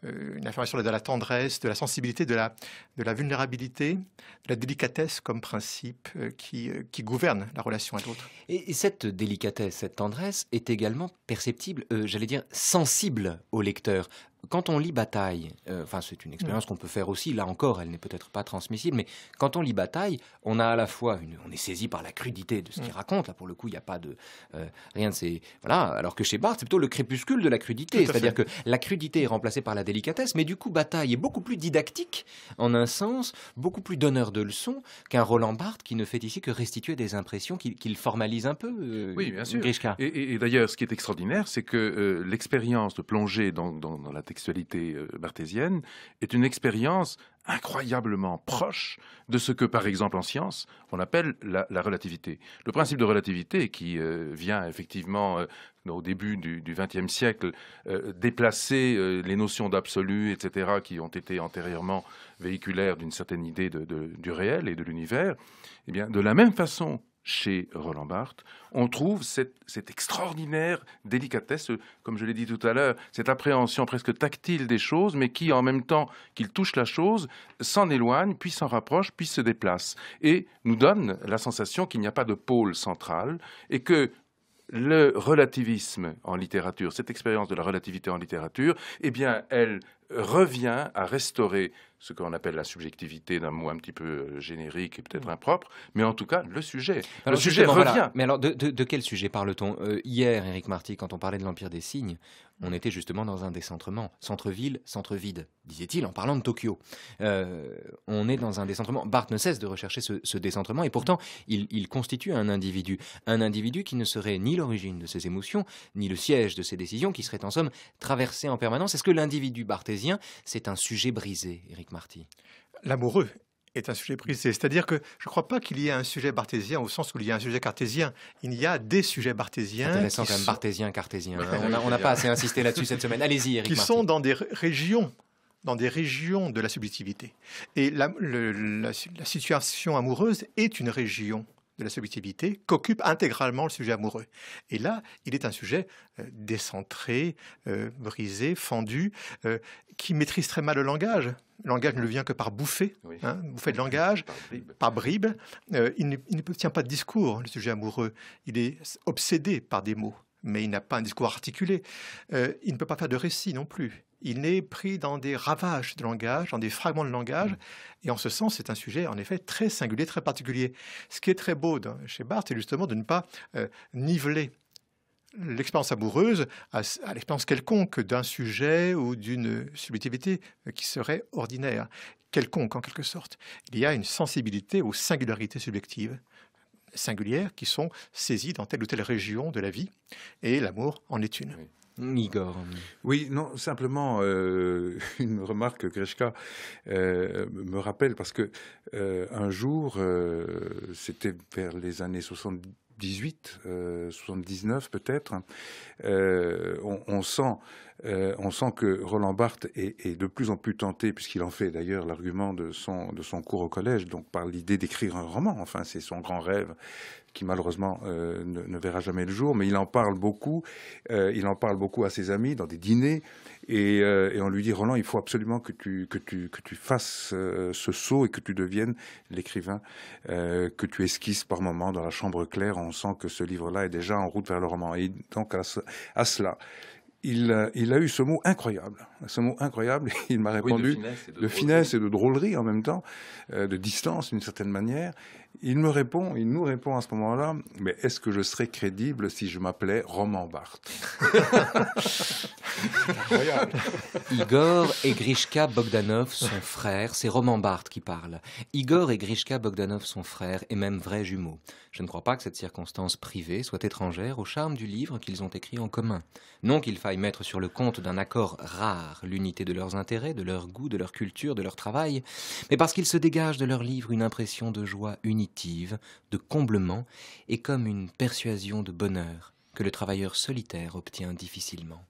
une affirmation de la tendresse, de la sensibilité, de la vulnérabilité, de la délicatesse comme principe qui gouverne la relation à l'autre. Et cette délicatesse, cette tendresse est également perceptible, j'allais dire sensible au lecteur. Quand on lit Bataille, enfin c'est une expérience qu'on peut faire aussi, là encore elle n'est peut-être pas transmissible, mais quand on lit Bataille, on a à la fois, on est saisi par la crudité de ce qu'il raconte, là pour le coup il n'y a pas de, rien de ces, voilà, alors que chez Barthes c'est plutôt le crépuscule de la crudité, c'est-à-dire que la crudité est remplacée par la délicatesse, mais du coup Bataille est beaucoup plus didactique, en un sens, beaucoup plus donneur de leçons qu'un Roland Barthes qui ne fait ici que restituer des impressions qu'il formalise un peu, oui, bien sûr. Grishka. Et d'ailleurs, ce qui est extraordinaire, c'est que l'expérience de plonger dans la textualité barthésienne est une expérience incroyablement proche de ce que, par exemple, en science, on appelle la relativité. Le principe de relativité qui vient effectivement au début du XXe siècle déplacer les notions d'absolu, etc., qui ont été antérieurement véhiculaires d'une certaine idée du réel et de l'univers, eh bien, de la même façon, chez Roland Barthes, on trouve cette extraordinaire délicatesse, comme je l'ai dit tout à l'heure, cette appréhension presque tactile des choses, mais qui, en même temps qu'il touche la chose, s'en éloigne, puis s'en rapproche, puis se déplace, et nous donne la sensation qu'il n'y a pas de pôle central, et que le relativisme en littérature, cette expérience de la relativité en littérature, eh bien, elle revient à restaurer ce qu'on appelle la subjectivité, d'un mot un petit peu générique et peut-être impropre, mais en tout cas le sujet. Alors, le sujet revient. Voilà. Mais alors, de quel sujet parle-t-on hier, Éric Marty, quand on parlait de l'Empire des Signes, on était justement dans un décentrement. Centre-ville, centre-vide, disait-il en parlant de Tokyo. On est dans un décentrement. Barthes ne cesse de rechercher ce décentrement et pourtant, il constitue un individu. Un individu qui ne serait ni l'origine de ses émotions, ni le siège de ses décisions, qui serait en somme traversé en permanence. Est-ce que l'individu barthésien, c'est un sujet brisé, Éric Marty? L'amoureux est un sujet brisé. C'est-à-dire que je ne crois pas qu'il y ait un sujet barthésien au sens où il y a un sujet cartésien. Il y a des sujets barthésiens. C'est intéressant quand même, barthésien, cartésien. On n'a pas assez insisté là-dessus cette semaine. Allez-y, Éric Marty. Qui sont dans des régions de la subjectivité. Et la situation amoureuse est une région de la subjectivité qu'occupe intégralement le sujet amoureux. Et là, il est un sujet décentré, brisé, fendu, qui maîtrise très mal le langage. Le langage ne le vient que par bouffée, Oui. Bouffée de langage, par bribes. Il ne tient pas de discours, le sujet amoureux. Il est obsédé par des mots, mais il n'a pas un discours articulé. Il ne peut pas faire de récit non plus. Il est pris dans des ravages de langage, dans des fragments de langage, et en ce sens, c'est un sujet en effet très singulier, très particulier. Ce qui est très beau chez Barthes, c'est justement de ne pas niveler l'expérience amoureuse à l'expérience quelconque d'un sujet ou d'une subjectivité qui serait ordinaire, quelconque en quelque sorte. Il y a une sensibilité aux singularités subjectives singulières qui sont saisies dans telle ou telle région de la vie, et l'amour en est une. Oui. Igor. Oui, non, simplement une remarque que Grishka me rappelle, parce que un jour, c'était vers les années 78, 79 peut-être, on sent que Roland Barthes est de plus en plus tenté, puisqu'il en fait d'ailleurs l'argument de son cours au collège, donc par l'idée d'écrire un roman. Enfin, c'est son grand rêve qui malheureusement ne verra jamais le jour, mais il en parle beaucoup à ses amis dans des dîners, et on lui dit: Roland, il faut absolument que tu fasses ce saut et que tu deviennes l'écrivain que tu esquisses par moments dans la chambre claire. On sent que ce livre-là est déjà en route vers le roman. Et donc à cela, il a eu ce mot incroyable. Il m'a répondu de finesse et de drôlerie en même temps, de distance d'une certaine manière. Il nous répond à ce moment-là: mais est-ce que je serais crédible si je m'appelais Roman Barthes? Incroyable. Igor et Grishka Bogdanov sont frères, c'est Roman Barthes qui parle. Igor et Grishka Bogdanov sont frères et même vrais jumeaux. Je ne crois pas que cette circonstance privée soit étrangère au charme du livre qu'ils ont écrit en commun. Non qu'il faille mettre sur le compte d'un accord rare l'unité de leurs intérêts, de leurs goûts, de leur culture, de leur travail, mais parce qu'il se dégage de leur livre une impression de joie unitive, de comblement, et comme une persuasion de bonheur que le travailleur solitaire obtient difficilement.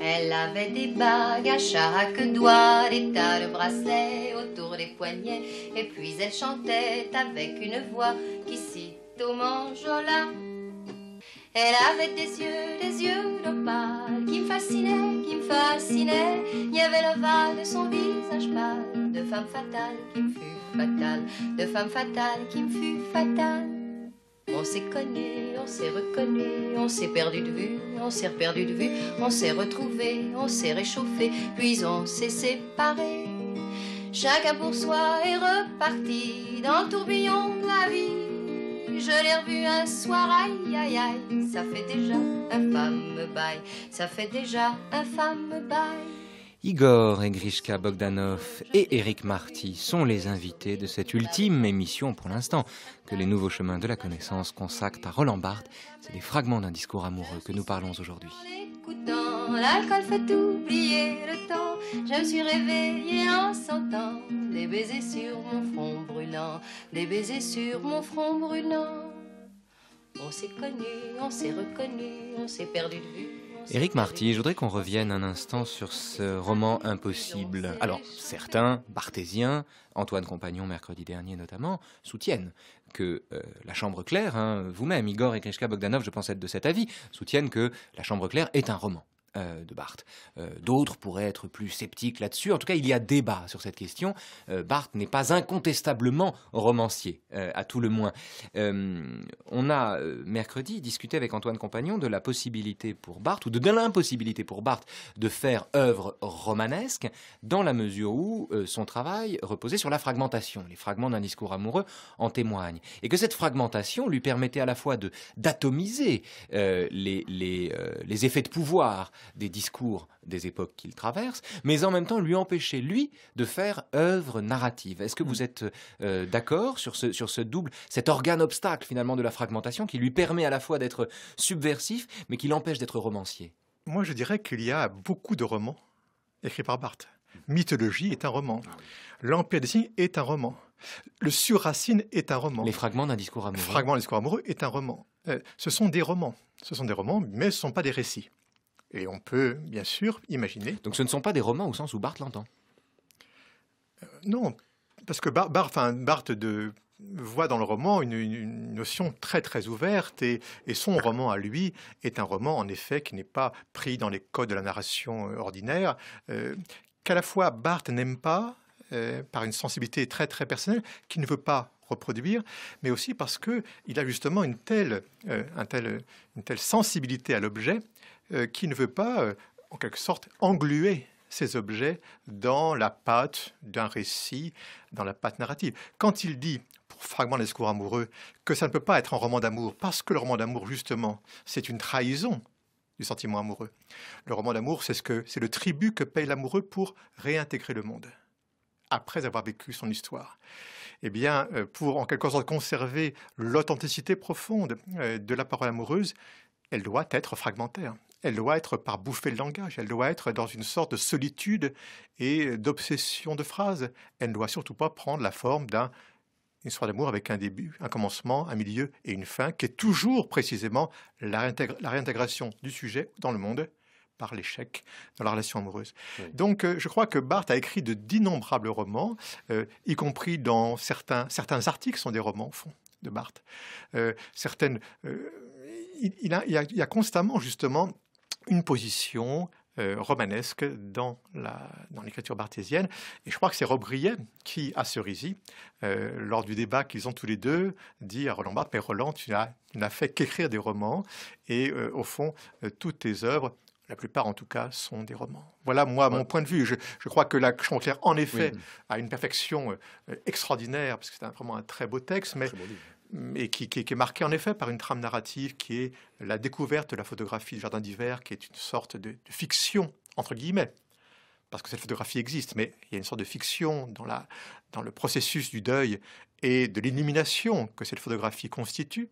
Elle avait des bagues à chaque doigt, des tas de bracelets autour des poignets, et puis elle chantait avec une voix qui cite au manjola. Elle avait des yeux d'opale qui me fascinaient, qui me fascinaient. Il y avait l'ovale de son visage pâle, de femme fatale qui me fut fatale, de femme fatale qui me fut fatale. On s'est connus, on s'est reconnus, on s'est perdu de vue, on s'est perdu de vue, on s'est retrouvés, on s'est réchauffé, puis on s'est séparés. Chacun pour soi est reparti dans le tourbillon de la vie. Je l'ai revu un soir, aïe aïe aïe, ça fait déjà un fameux bail, ça fait déjà un fameux bail. Igor et Grishka Bogdanov et Éric Marty sont les invités de cette ultime émission pour l'instant que les Nouveaux Chemins de la Connaissance consacrent à Roland Barthes. C'est des fragments d'un discours amoureux que nous parlons aujourd'hui. Écoutant, l'alcool fait oublier le temps. Je me suis réveillée en sentant des baisers sur mon front brûlant, des baisers sur mon front brûlant. On s'est connus, on s'est reconnus, on s'est perdu de vue. Éric Marty, je voudrais qu'on revienne un instant sur ce roman impossible. Alors, certains, barthésiens, Antoine Compagnon mercredi dernier notamment, soutiennent que la Chambre claire, vous-même, Igor et Grishka Bogdanov, je pense être de cet avis, soutiennent que la Chambre claire est un roman de Barthes. D'autres pourraient être plus sceptiques là-dessus. En tout cas, il y a débat sur cette question. Barthes n'est pas incontestablement romancier, à tout le moins. On a mercredi discuté avec Antoine Compagnon de la possibilité pour Barthes, ou de l'impossibilité pour Barthes de faire œuvre romanesque, dans la mesure où son travail reposait sur la fragmentation. Les fragments d'un discours amoureux en témoignent. Et que cette fragmentation lui permettait à la fois d'atomiser les effets de pouvoir des discours des époques qu'il traverse, mais en même temps lui empêcher, lui, de faire œuvre narrative. Est-ce que vous êtes d'accord sur ce double, cet organe obstacle finalement de la fragmentation qui lui permet à la fois d'être subversif, mais qui l'empêche d'être romancier? Moi, je dirais qu'il y a beaucoup de romans écrits par Barthes. Mythologie est un roman. L'Empire des signes est un roman. Le Sur-Racine est un roman. Les fragments d'un discours amoureux. Fragments d'un discours amoureux est un roman. Ce sont des romans. Ce sont des romans, mais ce ne sont pas des récits. Et on peut, bien sûr, imaginer... Donc ce ne sont pas des romans au sens où Barthes l'entend. Non, parce que Barthes voit dans le roman une notion très très ouverte et son roman à lui est un roman en effet qui n'est pas pris dans les codes de la narration ordinaire, qu'à la fois Barthes n'aime pas, par une sensibilité très très personnelle, qu'il ne veut pas reproduire, mais aussi parce qu'il a justement une telle sensibilité à l'objet qui ne veut pas, en quelque sorte, engluer ces objets dans la pâte d'un récit, dans la pâte narrative. Quand il dit, pour Fragment des discours amoureux, que ça ne peut pas être un roman d'amour, parce que le roman d'amour, justement, c'est une trahison du sentiment amoureux. Le roman d'amour, c'est le tribut que paye l'amoureux pour réintégrer le monde, après avoir vécu son histoire. Eh bien, pour en quelque sorte conserver l'authenticité profonde de la parole amoureuse, elle doit être fragmentaire. Elle doit être par bouffée de langage. Elle doit être dans une sorte de solitude et d'obsession de phrases. Elle ne doit surtout pas prendre la forme d'une histoire d'amour avec un début, un commencement, un milieu et une fin, qui est toujours précisément la réintégration du sujet dans le monde par l'échec dans la relation amoureuse. Oui. Donc, je crois que Barthes a écrit d'innombrables romans, y compris dans certains articles sont des romans, au fond, de Barthes. Il y a constamment, justement, une position romanesque dans l'écriture barthésienne. Et je crois que c'est Rob Riet qui, à Cerisy, lors du débat qu'ils ont tous les deux, dit à Roland Barthes, mais Roland, tu n'as fait qu'écrire des romans, et au fond, toutes tes œuvres, la plupart en tout cas, sont des romans. Voilà, moi, mon point de vue. Je crois que la Chambre claire, en effet, a une perfection extraordinaire, parce que c'est vraiment un très beau texte, mais qui est marqué en effet par une trame narrative qui est la découverte de la photographie du Jardin d'hiver, qui est une sorte de fiction, entre guillemets, parce que cette photographie existe, mais il y a une sorte de fiction dans le processus du deuil et de l'illumination que cette photographie constitue.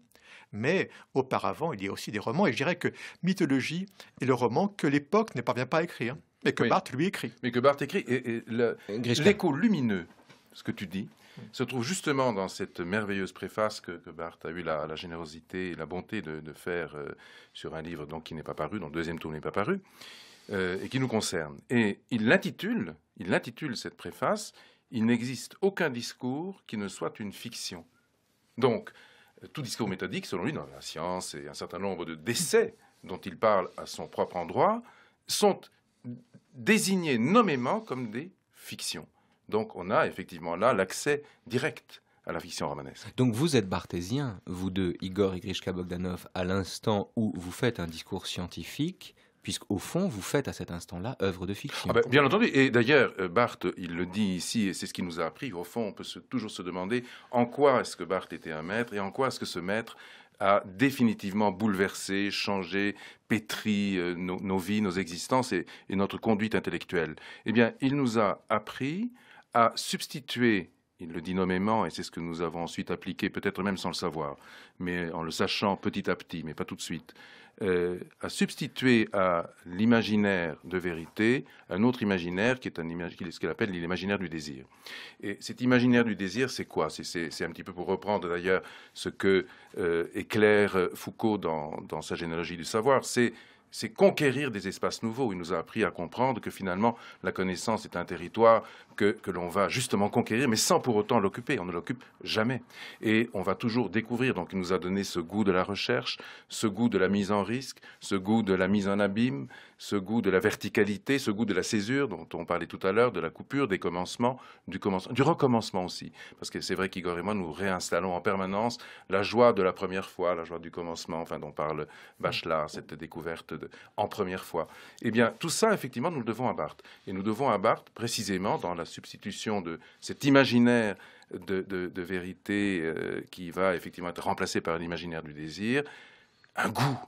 Mais auparavant, il y a aussi des romans, et je dirais que Mythologie est le roman que l'époque ne parvient pas à écrire, mais que Barthes lui écrit. Mais que Barthes écrit, et l'écho lumineux, ce que tu dis, se trouve justement dans cette merveilleuse préface que Barthes a eu la générosité et la bonté de faire sur un livre donc, qui n'est pas paru, dont le deuxième tome n'est pas paru, et qui nous concerne. Et il l'intitule cette préface « Il n'existe aucun discours qui ne soit une fiction ». Donc, tout discours méthodique, selon lui, dans la science et un certain nombre d'essais dont il parle à son propre endroit, sont désignés nommément comme des fictions. Donc on a effectivement là l'accès direct à la fiction romanesque. Donc vous êtes barthésien, vous deux, Igor et Grishka Bogdanov, à l'instant où vous faites un discours scientifique, puisqu'au fond, vous faites à cet instant-là œuvre de fiction. Ah ben, bien entendu, et d'ailleurs, Barthes, il le dit ici, et c'est ce qu'il nous a appris, au fond, on peut toujours se demander en quoi est-ce que Barthes était un maître, et en quoi est-ce que ce maître a définitivement bouleversé, changé, pétri nos vies, nos existences et notre conduite intellectuelle. Eh bien, il nous a appris à substituer, il le dit nommément, et c'est ce que nous avons ensuite appliqué, peut-être même sans le savoir, mais en le sachant petit à petit, mais pas tout de suite, à substituer à l'imaginaire de vérité un autre imaginaire qui est ce qu'il appelle l'imaginaire du désir. Et cet imaginaire du désir, c'est quoi? C'est un petit peu pour reprendre d'ailleurs ce que éclaire Foucault dans sa généalogie du savoir, c'est conquérir des espaces nouveaux. Il nous a appris à comprendre que finalement, la connaissance est un territoire que l'on va justement conquérir, mais sans pour autant l'occuper. On ne l'occupe jamais. Et on va toujours découvrir. Donc il nous a donné ce goût de la recherche, ce goût de la mise en risque, ce goût de la mise en abîme, ce goût de la verticalité, ce goût de la césure dont on parlait tout à l'heure, de la coupure, des commencements, du recommencement aussi. Parce que c'est vrai qu'Igor et moi, nous réinstallons en permanence la joie de la première fois, la joie du commencement, enfin dont parle Bachelard, cette découverte en première fois. Eh bien, tout ça, effectivement, nous le devons à Barthes. Et nous devons à Barthes, précisément, dans la substitution de cet imaginaire de vérité qui va effectivement être remplacé par l'imaginaire du désir, un goût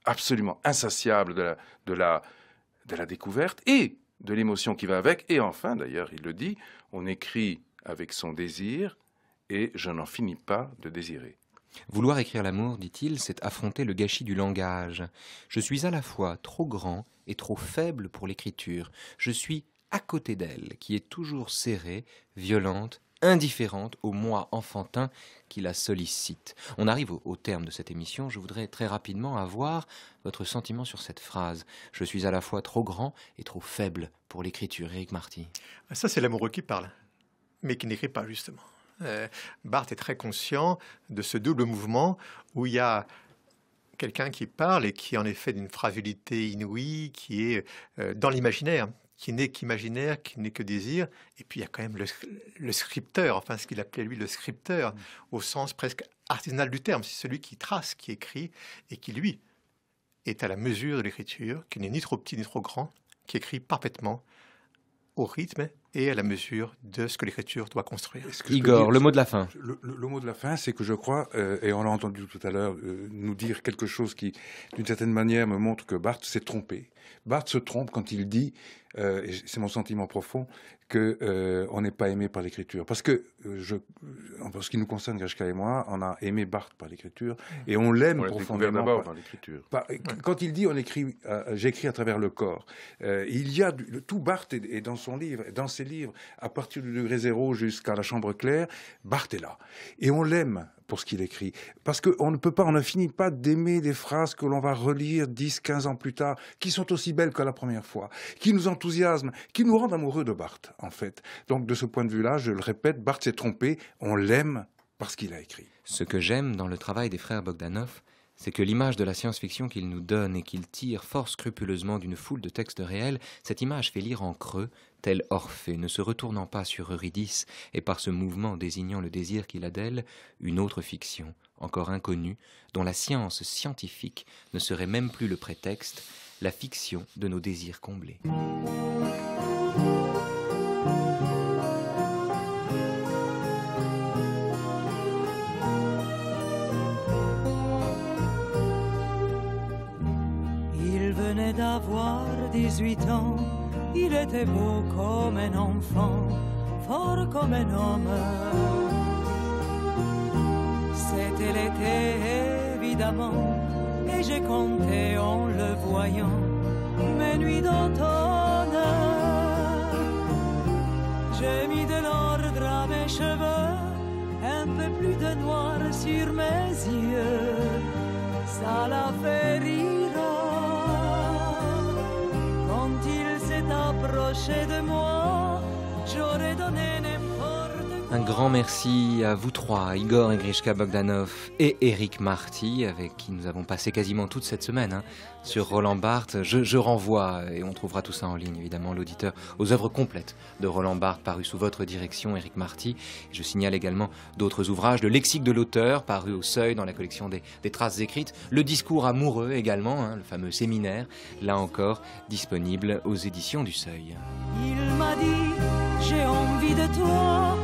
absolument insatiable de la découverte et de l'émotion qui va avec. Et enfin, d'ailleurs, il le dit, on écrit avec son désir et je n'en finis pas de désirer. Vouloir écrire l'amour, dit-il, c'est affronter le gâchis du langage. Je suis à la fois trop grand et trop faible pour l'écriture. Je suis à côté d'elle, qui est toujours serrée, violente, indifférente au moi enfantin qui la sollicite. On arrive au terme de cette émission. Je voudrais très rapidement avoir votre sentiment sur cette phrase. Je suis à la fois trop grand et trop faible pour l'écriture. Éric Marty. Ça, c'est l'amoureux qui parle, mais qui n'écrit pas, justement. Barthes est très conscient de ce double mouvement où il y a quelqu'un qui parle et qui est en effet d'une fragilité inouïe, qui est dans l'imaginaire, qui n'est qu'imaginaire, qui n'est que désir. Et puis il y a quand même le scripteur, enfin ce qu'il appelait lui le scripteur, au sens presque artisanal du terme. C'est celui qui trace, qui écrit et qui lui est à la mesure de l'écriture, qui n'est ni trop petit ni trop grand, qui écrit parfaitement au rythme et à la mesure de ce que l'écriture doit construire. Igor, le mot de la fin. Le mot de la fin, c'est que je crois, et on l'a entendu tout à l'heure, nous dire quelque chose qui, d'une certaine manière, me montre que Barthes s'est trompé. Barthes se trompe quand il dit, et c'est mon sentiment profond, qu'on n'est pas aimé par l'écriture. Parce que, en ce qui nous concerne, Grishka et moi, on a aimé Barthes par l'écriture, et on l'aime profondément d'abord par l'écriture. Quand il dit, j'écris à travers le corps, il y a tout Barthes est dans son livre, dans ses livres, à partir du degré zéro jusqu'à la chambre claire, Barthes est là. Et on l'aime pour ce qu'il écrit. Parce qu'on ne finit pas d'aimer des phrases que l'on va relire 10, 15 ans plus tard, qui sont aussi belles que la première fois, qui nous enthousiasment, qui nous rendent amoureux de Barthes, en fait. Donc, de ce point de vue-là, je le répète, Barthes s'est trompé, on l'aime parce qu'il a écrit. Ce que j'aime dans le travail des frères Bogdanov, c'est que l'image de la science-fiction qu'il nous donne et qu'il tire fort scrupuleusement d'une foule de textes réels, cette image fait lire en creux, tel Orphée, ne se retournant pas sur Eurydice et par ce mouvement désignant le désir qu'il a d'elle, une autre fiction, encore inconnue, dont la science scientifique ne serait même plus le prétexte, la fiction de nos désirs comblés. D'avoir 18 ans, il était beau comme un enfant, fort comme un homme. C'était l'été évidemment, et j'ai compté en le voyant mes nuits d'automne. J'ai mis de l'ordre à mes cheveux, un peu plus de noir sur mes yeux, ça l'a fait rire. Approché de moi, j'aurais donné n'importe Un grand merci à vous trois, Igor et Grishka Bogdanov et Éric Marty, avec qui nous avons passé quasiment toute cette semaine sur Roland Barthes. Je renvoie, et on trouvera tout ça en ligne évidemment, l'auditeur, aux œuvres complètes de Roland Barthes parues sous votre direction, Éric Marty. Je signale également d'autres ouvrages, le lexique de l'auteur, paru au Seuil dans la collection des traces écrites, le discours amoureux également, le fameux séminaire, là encore disponible aux éditions du Seuil. Il m'a dit, j'ai envie de toi.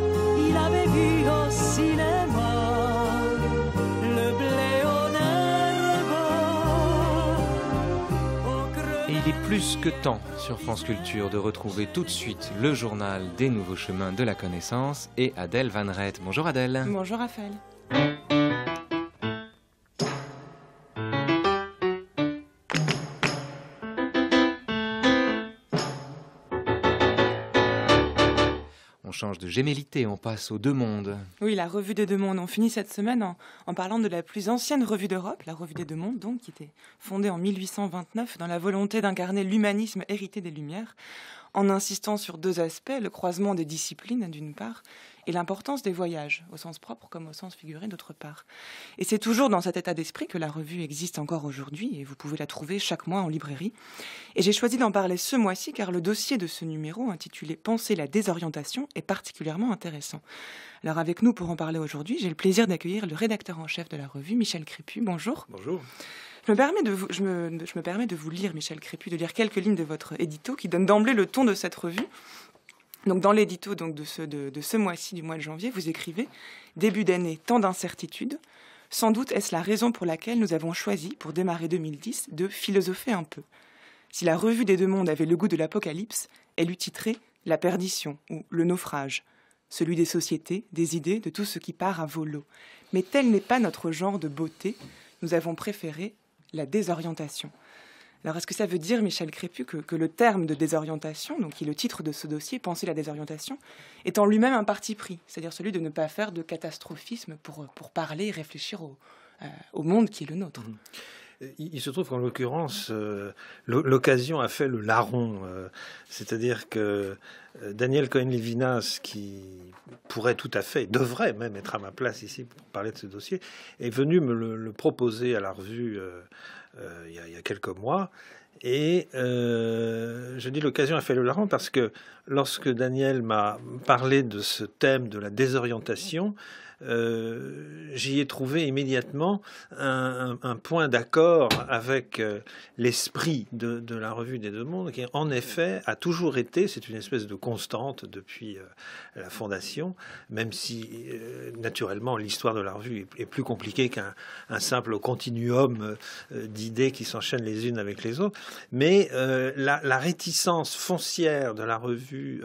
Il avait vu au cinéma le blé en herbe. Et il est plus que temps sur France Culture de retrouver tout de suite le journal des nouveaux chemins de la connaissance et Adèle Van Rett. Bonjour Adèle. Bonjour Raphaël. Change de gémellité, on passe aux Deux Mondes. Oui, la revue des Deux Mondes. On finit cette semaine en parlant de la plus ancienne revue d'Europe, la revue des Deux Mondes, donc, qui était fondée en 1829 dans la volonté d'incarner l'humanisme hérité des Lumières, en insistant sur deux aspects, le croisement des disciplines d'une part, et l'importance des voyages, au sens propre comme au sens figuré d'autre part. Et c'est toujours dans cet état d'esprit que la revue existe encore aujourd'hui, et vous pouvez la trouver chaque mois en librairie. Et j'ai choisi d'en parler ce mois-ci, car le dossier de ce numéro, intitulé « Penser la désorientation », est particulièrement intéressant. Alors avec nous pour en parler aujourd'hui, j'ai le plaisir d'accueillir le rédacteur en chef de la revue, Michel Crépu. Bonjour. Bonjour. Je me permets de vous lire, Michel Crépu, de lire quelques lignes de votre édito qui donne d'emblée le ton de cette revue. Donc, dans l'édito de ce mois-ci, du mois de janvier, vous écrivez « Début d'année, tant d'incertitudes. Sans doute est-ce la raison pour laquelle nous avons choisi, pour démarrer 2010, de philosopher un peu. Si la revue des Deux Mondes avait le goût de l'apocalypse, elle eût titré « La perdition » ou « Le naufrage », celui des sociétés, des idées, de tout ce qui part à volo. Mais tel n'est pas notre genre de beauté. Nous avons préféré la désorientation. Alors, est-ce que ça veut dire, Michel Crépu, que le terme de désorientation, donc qui est le titre de ce dossier, Penser la désorientation, est en lui-même un parti pris, c'est-à-dire celui de ne pas faire de catastrophisme pour parler et réfléchir au monde qui est le nôtre? Il se trouve qu'en l'occurrence, l'occasion a fait le larron. C'est-à-dire que Daniel Cohen-Lévinas, qui pourrait tout à fait, devrait même être à ma place ici pour parler de ce dossier, est venu me le proposer à la revue il y a quelques mois. Et je dis l'occasion a fait le larron parce que lorsque Daniel m'a parlé de ce thème de la désorientation, j'y ai trouvé immédiatement un point d'accord avec l'esprit de la revue des Deux Mondes, qui en effet a toujours été, c'est une espèce de constante depuis la fondation, même si naturellement l'histoire de la revue est plus compliquée qu'un simple continuum d'idées qui s'enchaînent les unes avec les autres, mais la réticence foncière de la revue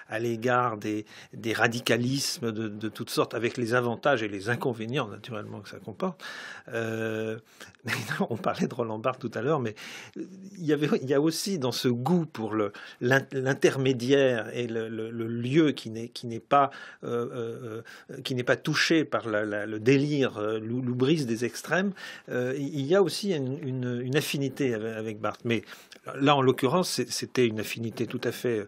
à l'égard des radicalismes de toutes sortes, avec les avantages et les inconvénients naturellement que ça comporte. On parlait de Roland Barthes tout à l'heure, mais il y a aussi dans ce goût pour l'intermédiaire et le lieu qui n'est pas touché par le délire l'oubrise des extrêmes, il y a aussi une affinité avec Barthes. Mais là, en l'occurrence, c'était une affinité tout à fait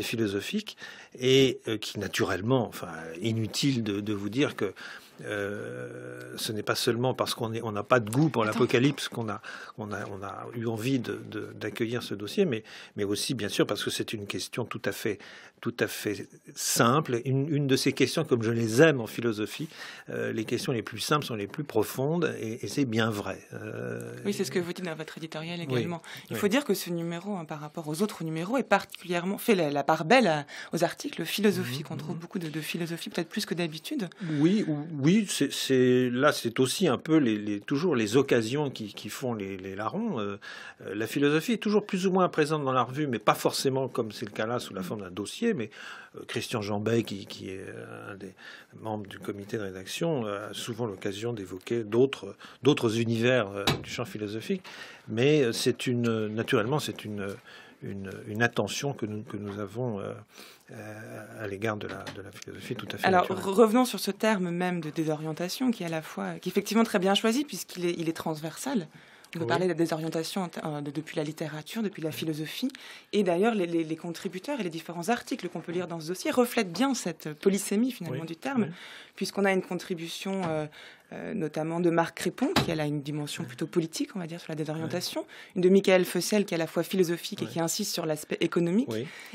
philosophique et qui naturellement, enfin, inutile de vous dire que ce n'est pas seulement parce qu'on n'a pas de goût pour l'apocalypse qu'on a eu envie d'accueillir ce dossier, mais aussi bien sûr parce que c'est une question tout à fait simple, une de ces questions comme je les aime en philosophie, les questions les plus simples sont les plus profondes et c'est bien vrai. Oui, c'est ce que vous dites dans votre éditorial également. Oui, il faut dire que ce numéro, par rapport aux autres numéros, est particulièrement fait la part belle aux articles philosophiques. On trouve beaucoup de philosophie, peut-être plus que d'habitude. Oui, c'est aussi un peu toujours les occasions qui font les larrons. La philosophie est toujours plus ou moins présente dans la revue, mais pas forcément comme c'est le cas là sous la forme d'un dossier. Mais Christian Jambet, qui est un des membres du comité de rédaction, a souvent l'occasion d'évoquer d'autres univers du champ philosophique. Mais naturellement, c'est une attention que nous avons à l'égard de la philosophie tout à fait. Alors naturelle. Revenons sur ce terme même de désorientation qui est effectivement très bien choisi puisqu'il est transversal Vous parlez de la désorientation depuis la littérature, depuis la philosophie. Et d'ailleurs, les contributeurs et les différents articles qu'on peut lire dans ce dossier reflètent bien cette polysémie, finalement, du terme, puisqu'on a une contribution notamment de Marc Crépon, qui a une dimension plutôt politique, on va dire, sur la désorientation, une de Michael Fessel, qui est à la fois philosophique et qui insiste sur l'aspect économique,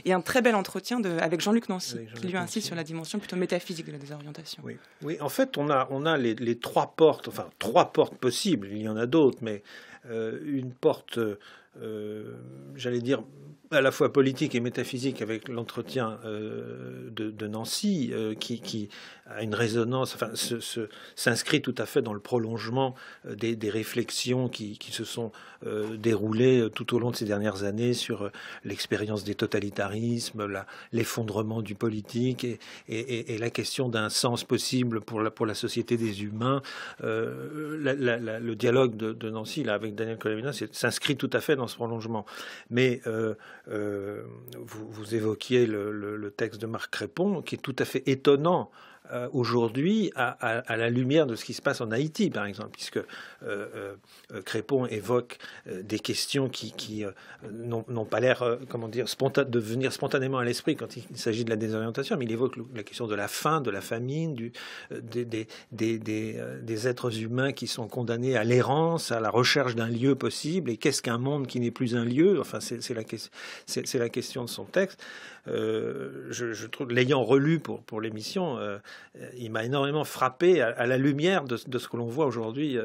et un très bel entretien avec Jean-Luc Nancy, qui lui insiste sur la dimension plutôt métaphysique de la désorientation. Oui, en fait, on a les trois portes possibles, il y en a d'autres, mais une porte, j'allais dire, à la fois politique et métaphysique avec l'entretien de Nancy, qui a une résonance, enfin, s'inscrit tout à fait dans le prolongement des réflexions qui se sont déroulées tout au long de ces dernières années sur l'expérience des totalitarismes, l'effondrement du politique et la question d'un sens possible pour la société des humains. Le dialogue de Nancy là, avec Daniel Cohen-Lévinas s'inscrit tout à fait dans ce prolongement. Mais vous évoquiez le texte de Marc Crépon, qui est tout à fait étonnant aujourd'hui à la lumière de ce qui se passe en Haïti, par exemple, puisque Crépon évoque des questions qui n'ont pas l'air, de venir spontanément à l'esprit quand il s'agit de la désorientation, mais il évoque la question de la faim, de la famine, des êtres humains qui sont condamnés à l'errance, à la recherche d'un lieu possible, et qu'est-ce qu'un monde qui n'est plus un lieu? Enfin, c'est la question de son texte. Je trouve, l'ayant relu pour l'émission, il m'a énormément frappé à la lumière de ce que l'on voit aujourd'hui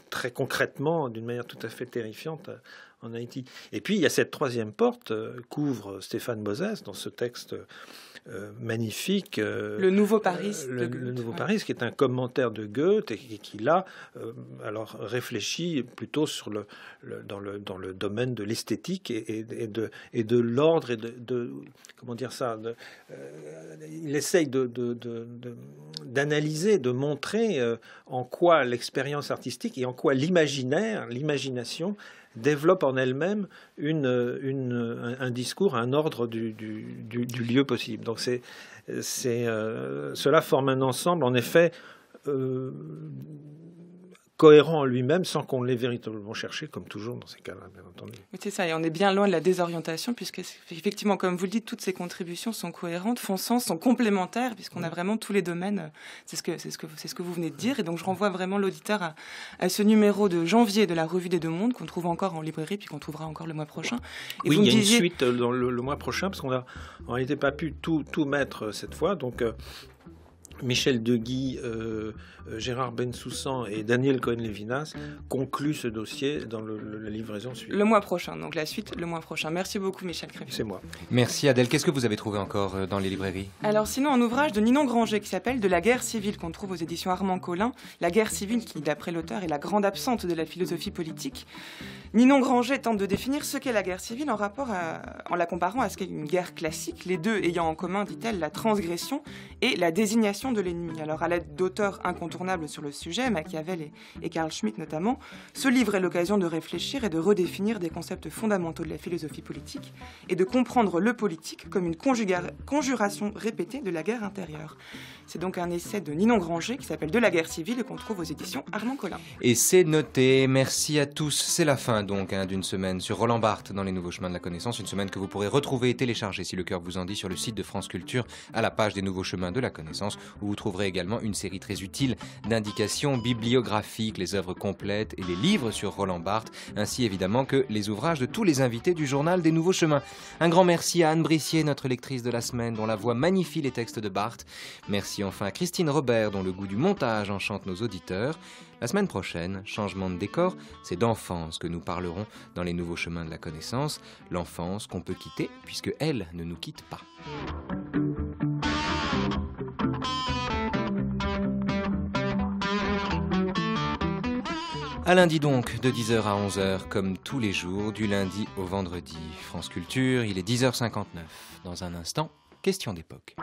très concrètement, d'une manière tout à fait terrifiante en Haïti. Et puis il y a cette troisième porte qu'ouvre Stéphane Bozès dans ce texte magnifique. Le Nouveau Paris. Le Nouveau Paris, qui est un commentaire de Goethe et qui là, alors réfléchit plutôt dans le domaine de l'esthétique et de l'ordre et de comment dire ça. Il essaye d'analyser, de montrer en quoi l'expérience artistique et en quoi l'imagination développe en elle-même un discours, un ordre du lieu possible. Donc cela forme un ensemble, en effet, cohérent en lui-même, sans qu'on l'ait véritablement cherché, comme toujours dans ces cas-là, bien entendu. Oui, c'est ça, et on est bien loin de la désorientation, puisque effectivement, comme vous le dites, toutes ces contributions sont cohérentes, font sens, sont complémentaires, puisqu'on a vraiment tous les domaines. C'est ce que vous venez de dire, et donc je renvoie vraiment l'auditeur à ce numéro de janvier de la Revue des Deux Mondes, qu'on trouve encore en librairie, puis qu'on trouvera encore le mois prochain. Et oui, il y a une suite dans le mois prochain, parce qu'on n'a en réalité pas pu tout mettre cette fois, donc... Michel Deguy, Gérard Bensoussan et Daniel Cohen-Lévinas concluent ce dossier dans la livraison suivante. Le mois prochain, donc la suite le mois prochain. Merci beaucoup Michel Crépon. C'est moi. Merci Adèle. Qu'est-ce que vous avez trouvé encore dans les librairies? Alors sinon, un ouvrage de Ninon Granger qui s'appelle « De la guerre civile » qu'on trouve aux éditions Armand Collin. La guerre civile qui, d'après l'auteur, est la grande absente de la philosophie politique. Ninon Granger tente de définir ce qu'est la guerre civile en la comparant à ce qu'est une guerre classique, les deux ayant en commun, dit-elle, la transgression et la désignation de l'ennemi. Alors à l'aide d'auteurs incontournables sur le sujet, Machiavel et Carl Schmitt notamment, ce livre est l'occasion de réfléchir et de redéfinir des concepts fondamentaux de la philosophie politique et de comprendre le politique comme une conjuration répétée de la guerre intérieure. C'est donc un essai de Ninon Granger qui s'appelle « De la guerre civile » et qu'on trouve aux éditions Armand Collin. Et c'est noté. Merci à tous. C'est la fin donc d'une semaine sur Roland Barthes dans les Nouveaux Chemins de la Connaissance, une semaine que vous pourrez retrouver et télécharger si le cœur vous en dit sur le site de France Culture à la page des Nouveaux Chemins de la Connaissance, où vous trouverez également une série très utile d'indications bibliographiques, les œuvres complètes et les livres sur Roland Barthes, ainsi évidemment que les ouvrages de tous les invités du journal des Nouveaux Chemins. Un grand merci à Anne Brissier, notre lectrice de la semaine, dont la voix magnifie les textes de Barthes. Merci enfin à Christine Robert, dont le goût du montage enchante nos auditeurs. La semaine prochaine, changement de décor, c'est d'enfance que nous parlerons dans les Nouveaux Chemins de la Connaissance, l'enfance qu'on peut quitter puisque elle ne nous quitte pas. À lundi donc, de 10h à 11h, comme tous les jours, du lundi au vendredi. France Culture, il est 10h59. Dans un instant, question d'époque.